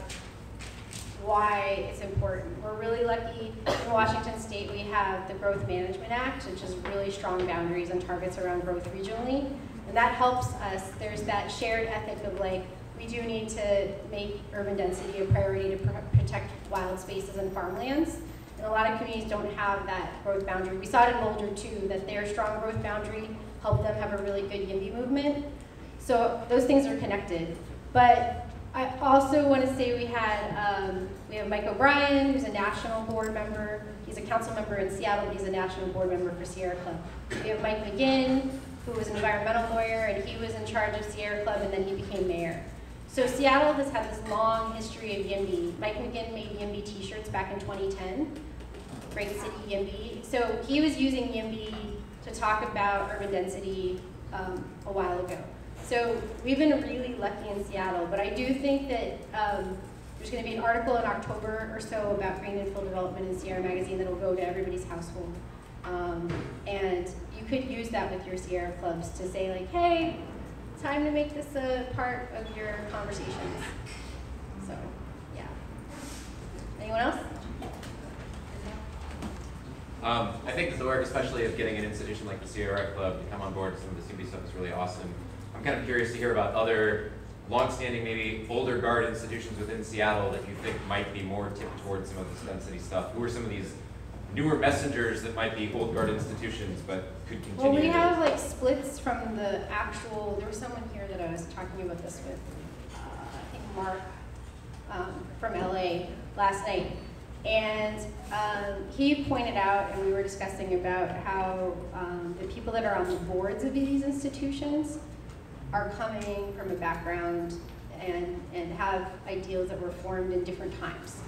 why it's important. We're really lucky in Washington State we have the Growth Management Act, which is really strong boundaries and targets around growth regionally. And that helps us. There's that shared ethic of like, we do need to make urban density a priority to protect wild spaces and farmlands. And a lot of communities don't have that growth boundary. We saw it in Boulder too, that their strong growth boundary helped them have a really good YIMBY movement. So those things are connected. But I also want to say we have Mike O'Brien, who's a national board member. He's a council member in Seattle. He's a national board member for Sierra Club. We have Mike McGinn, who was an environmental lawyer, and he was in charge of Sierra Club, and then he became mayor. So Seattle has had this long history of YIMBY. Mike McGinn made YIMBY t-shirts back in 2010. Great City YIMBY. So he was using YIMBY to talk about urban density a while ago. So we've been really lucky in Seattle, but I do think that there's going to be an article in October or so about green infill development in Sierra Magazine that will go to everybody's household. And you could use that with your Sierra Clubs to say like, hey, time to make this a part of your conversations. So, yeah. Anyone else? I think the work, especially of getting an institution like the Sierra Club to come on board with some of this YIMBY stuff is really awesome. I'm kind of curious to hear about other longstanding, maybe older guard institutions within Seattle that you think might be more tipped towards some of this density stuff. Who are some of these newer messengers that might be old guard institutions but could continue? Well, we have like splits from the actual, there was someone here that I was talking about this with, I think Mark from LA last night. And he pointed out, and we were discussing about how the people that are on the boards of these institutions are coming from a background and have ideals that were formed in different times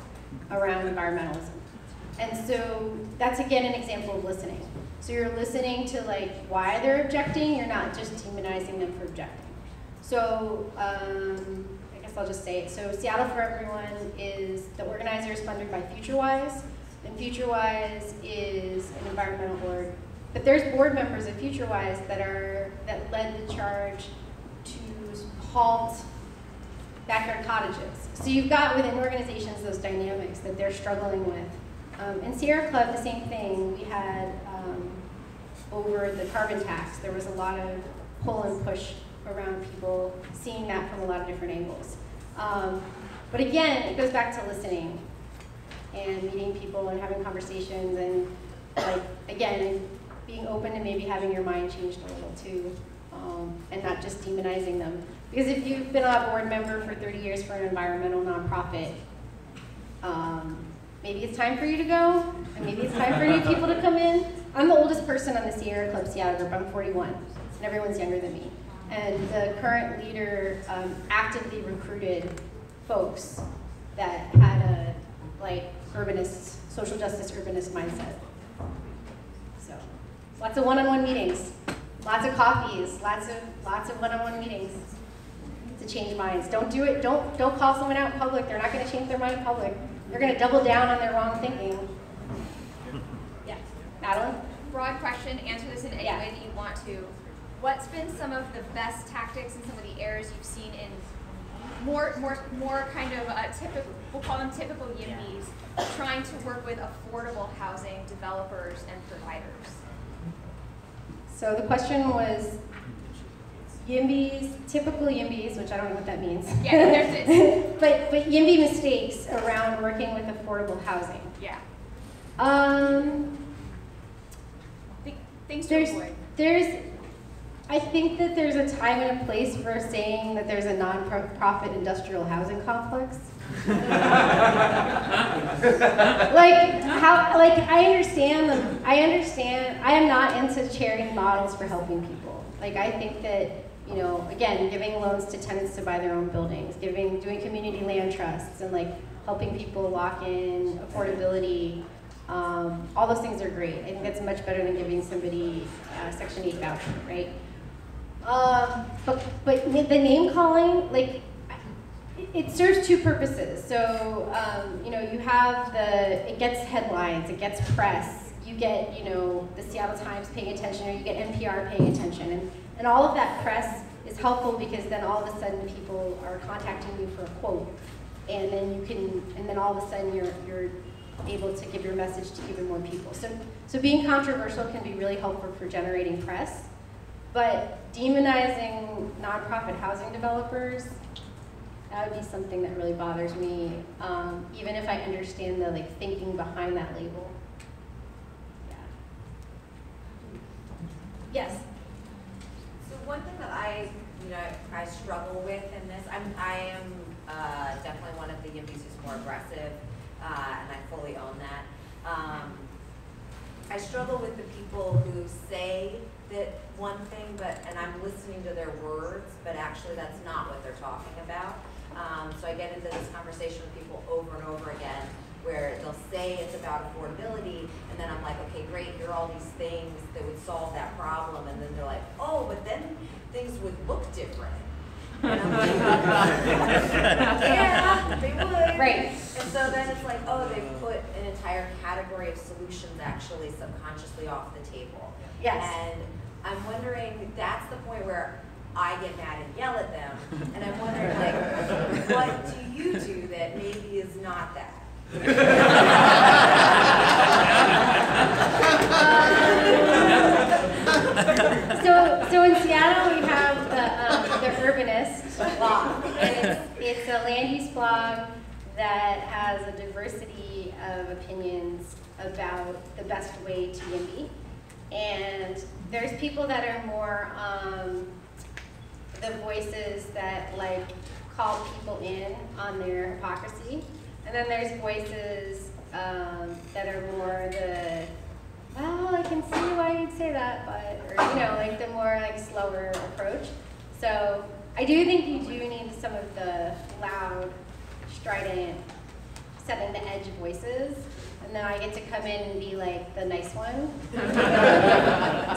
around environmentalism. And so that's again an example of listening. So you're listening to like why they're objecting, you're not just demonizing them for objecting. So I guess I'll just say it. So Seattle for Everyone is, the organizer is funded by FutureWise, and FutureWise is an environmental org. But there's board members of FutureWise that led the charge to halt backyard cottages. So you've got within organizations those dynamics that they're struggling with. In Sierra Club, the same thing. We had over the carbon tax, there was a lot of pull and push around people seeing that from a lot of different angles. But again, it goes back to listening and meeting people and having conversations and like, again, being open to maybe having your mind changed a little too, and not just demonizing them. Because if you've been a board member for 30 years for an environmental nonprofit, maybe it's time for you to go, and maybe it's time for new people to come in. I'm the oldest person on the Sierra Club Seattle group. I'm 41, and everyone's younger than me. And the current leader actively recruited folks that had a like urbanist, social justice urbanist mindset. So Lots of one-on-one meetings, lots of coffees, lots of one-on-one meetings to change minds. Don't do it. Don't call someone out in public. They're not going to change their mind in public. They're going to double down on their wrong thinking. Yeah, Madeline. Broad question. Answer this in any way that you want to. What's been some of the best tactics and some of the errors you've seen in more kind of typical, we'll call them typical YIMBYs, trying to work with affordable housing developers and providers? So the question was YIMBYs, typical YIMBYs, which I don't know what that means. Yeah, there's it. but YIMBY mistakes around working with affordable housing. Yeah. Things to avoid. I think that there's a time and a place for saying that there's a non-profit industrial housing complex. I understand. I am not into charity models for helping people. Like, I think that, you know, again, giving loans to tenants to buy their own buildings, doing community land trusts, and like helping people lock in affordability. All those things are great. I think that's much better than giving somebody a Section 8 voucher, right? But the name calling, like, it serves two purposes. So, you know, you have it gets headlines, it gets press, you get, you know, the Seattle Times paying attention, or you get NPR paying attention. And all of that press is helpful because then all of a sudden people are contacting you for a quote. And then all of a sudden you're able to give your message to even more people. So being controversial can be really helpful for generating press, but demonizing nonprofit housing developers, that would be something that really bothers me, even if I understand the thinking behind that label. Yeah. Yes. So one thing that I struggle with in this, I am definitely one of the YIMBYs who's more aggressive, and I fully own that. I struggle with the people who say that one thing, and I'm listening to their words, but actually that's not what they're talking about. So I get into this conversation with people over and over again, where they'll say it's about affordability, and then I'm like, okay, great, here are all these things that would solve that problem, and then they're like, oh, but then things would look different. And I'm like, yeah, they would. Right. And so then it's like, oh, they put an entire category of solutions actually subconsciously off the table. Yes. And I'm wondering, that's the point where I get mad and yell at them, and I'm wondering, like, what do you do that maybe is not that? So in Seattle we have the Urbanist blog. It's a land use blog that has a diversity of opinions about the best way to YIMBY. And there's people that are more the voices that call people in on their hypocrisy. And then there's voices that are more well, I can see why you'd say that, but, or, the more slower approach. So I do think you do need some of the loud, strident, setting the edge voices. And then I get to come in and be the nice one.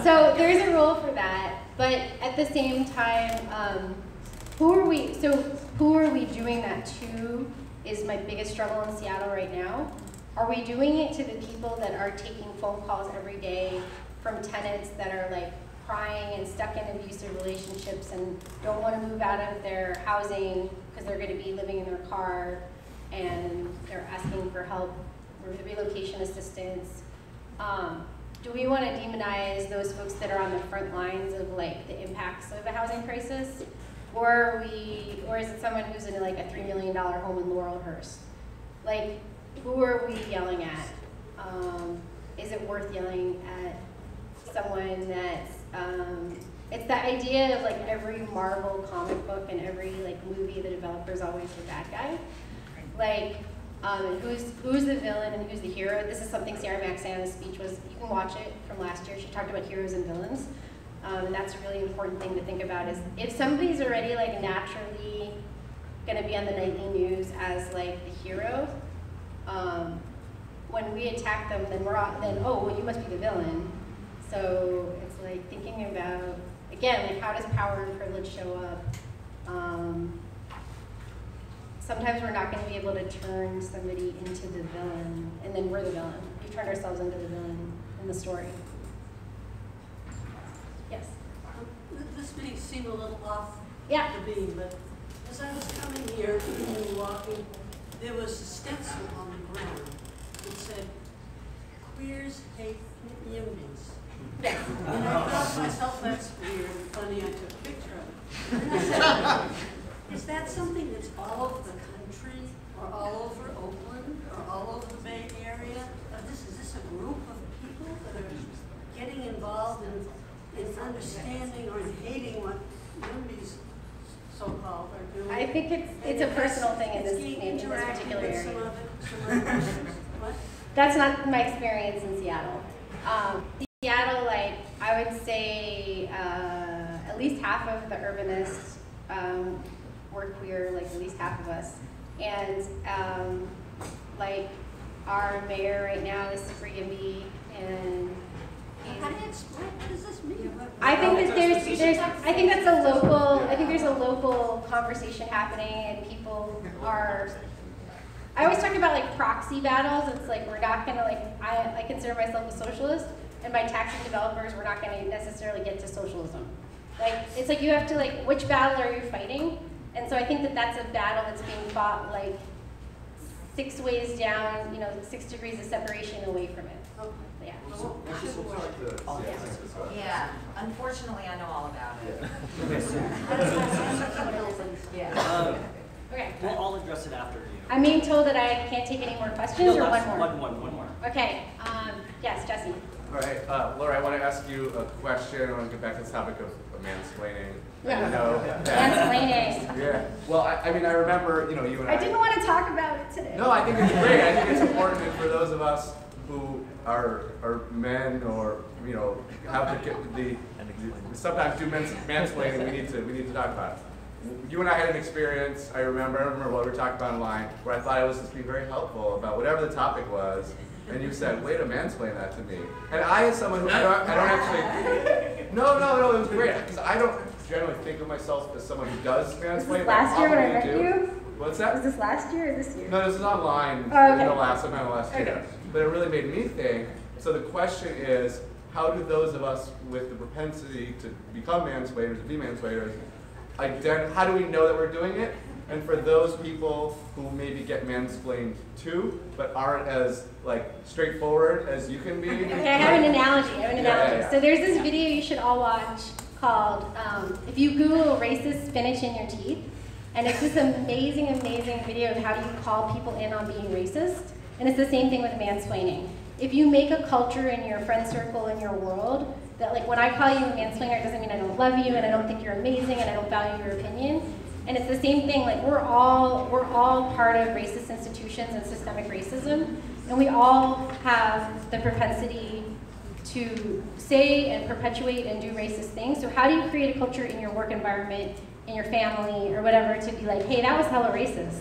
So there's a role for that, but at the same time, who are we doing that to is my biggest struggle in Seattle right now. Are we doing it to the people that are taking phone calls every day from tenants that are crying and stuck in abusive relationships and don't want to move out of their housing because they're going to be living in their car and they're asking for help or relocation assistance? Do we want to demonize those folks that are on the front lines of the impacts of a housing crisis? Or is it someone who's in a $3 million home in Laurelhurst? Who are we yelling at? Is it worth yelling at someone that's, it's the idea of every Marvel comic book and every movie, the developer's always the bad guy. Who's the villain and who's the hero? This is something Sarah Maxana's speech was. You can watch it from last year. She talked about heroes and villains. And that's a really important thing to think about is if somebody's already naturally going to be on the nightly news as the hero, when we attack them, then oh, well, you must be the villain. So it's like thinking about, again, like how does power and privilege show up? Sometimes we're not going to be able to turn somebody into the villain, and then we're the villain. We've turned ourselves into the villain in the story. Yes? This may seem a little off Yeah. the beam, but as I was coming here and walking, there was a stencil on the ground that said, "Queers hate YIMBYs." Yes. And I thought to myself, that's weird and funny. I took a picture of it. And I said, is that something that's all over the country, or all over Oakland, or all over the Bay Area? Is this a group of people that are getting involved in understanding or in hating what YIMBYs so-called are doing? I think it's a personal thing in this interacting particular with area. some other persons. What? That's not my experience in Seattle. Seattle, like, I would say at least half of the urbanists were queer, like at least half of us. And like our mayor right now is super YIMBY, and How do you explain? What does this mean? I think that I think there's a local conversation happening, and people are. I always talk about like proxy battles. It's like we're not gonna like I consider myself a socialist, and by taxing developers, we're not gonna necessarily get to socialism. Like it's like you have to like which battle are you fighting? And so I think that that's a battle that's being fought like 6 ways down, 6 degrees of separation away from it. Yeah. Yeah, unfortunately, I know all about it. Yeah. Okay. We'll all address it after you. I'm being told that I can't take any more questions, or one more? One more. Okay. Yes, Jesse. All right, Laura, I want to ask you a question. I want to get back to the topic of mansplaining. Yeah. I know. Mansplaining. Yeah. Well, I mean, I remember, you and I didn't want to talk about it today. No, I think it's great. I think it's important for those of us who are men or have the sometimes do mansplaining. We need to talk about it. You and I had an experience. I remember what we were talking about online, where I thought it was just being very helpful about whatever the topic was, and you said, "Way to mansplain that to me." And I, as someone who I don't actually. No, it was great because I don't generally think of myself as someone who does mansplain. Was this last year when I met you? What's that? Was this last year or this year? No, this is online. Oh, okay. Sometime last year. But it really made me think. So the question is, how do those of us with the propensity to become mansplainers, to be mansplainers, how do we know that we're doing it? And for those people who maybe get mansplained too, but aren't as straightforward as you can be. Okay, I have an analogy. Yeah. So there's this video you should all watch called, if you Google racist spinach in your teeth, and it's this amazing, amazing video of how you call people in on being racist. And it's the same thing with mansplaining. If you make a culture in your friend circle, in your world, that when I call you a mansplainer, it doesn't mean I don't love you and I don't think you're amazing and I don't value your opinion. And it's the same thing, we're all part of racist institutions and systemic racism, and we all have the propensity to say and perpetuate and do racist things. So how do you create a culture in your work environment, in your family, or whatever, to be like, hey, that was hella racist?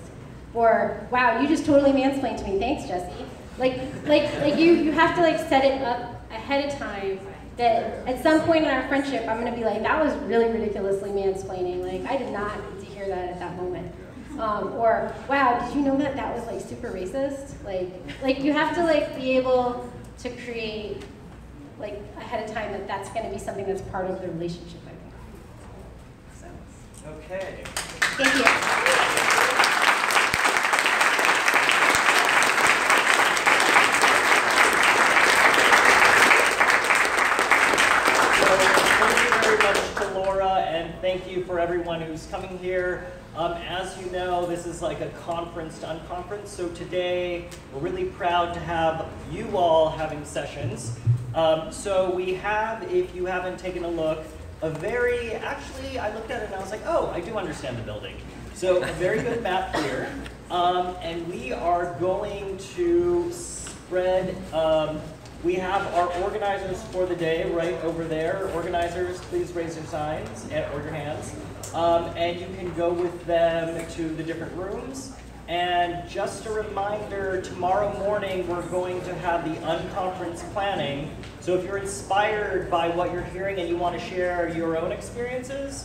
Or, wow, you just totally mansplained to me, thanks, Jesse. You have to set it up ahead of time that at some point in our friendship, I'm gonna be like, that was really ridiculously mansplaining. I did not need to hear that at that moment. Or, wow, did you know that that was super racist? You have to be able to create ahead of time that that's gonna be something that's part of the relationship, I think. So. Okay. Thank you. Thank you for everyone who's coming here. As you know, this is like a conference to unconference, so today we're really proud to have you all having sessions. So we have, if you haven't taken a look, actually I looked at it and I was like, oh, I do understand the building. So a very good map here. And we are going to spread, we have our organizers for the day right over there. Organizers, please raise your signs or your hands. And you can go with them to the different rooms. And just a reminder, tomorrow morning we're going to have the unconference planning. So if you're inspired by what you're hearing and you want to share your own experiences,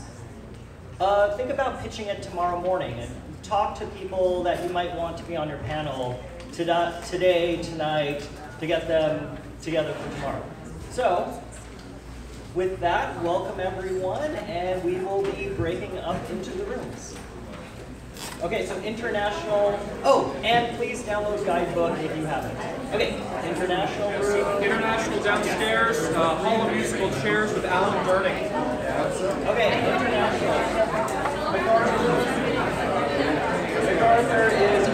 think about pitching it tomorrow morning and talk to people that you might want to be on your panel today, tonight, to get them together for tomorrow. So, with that, welcome everyone, and we will be breaking up into the rooms. Okay, so international, oh, and please download guidebook if you haven't. Okay, international room. International downstairs, Hall of Musical Chairs with Alan Burdick. Okay, international. MacArthur is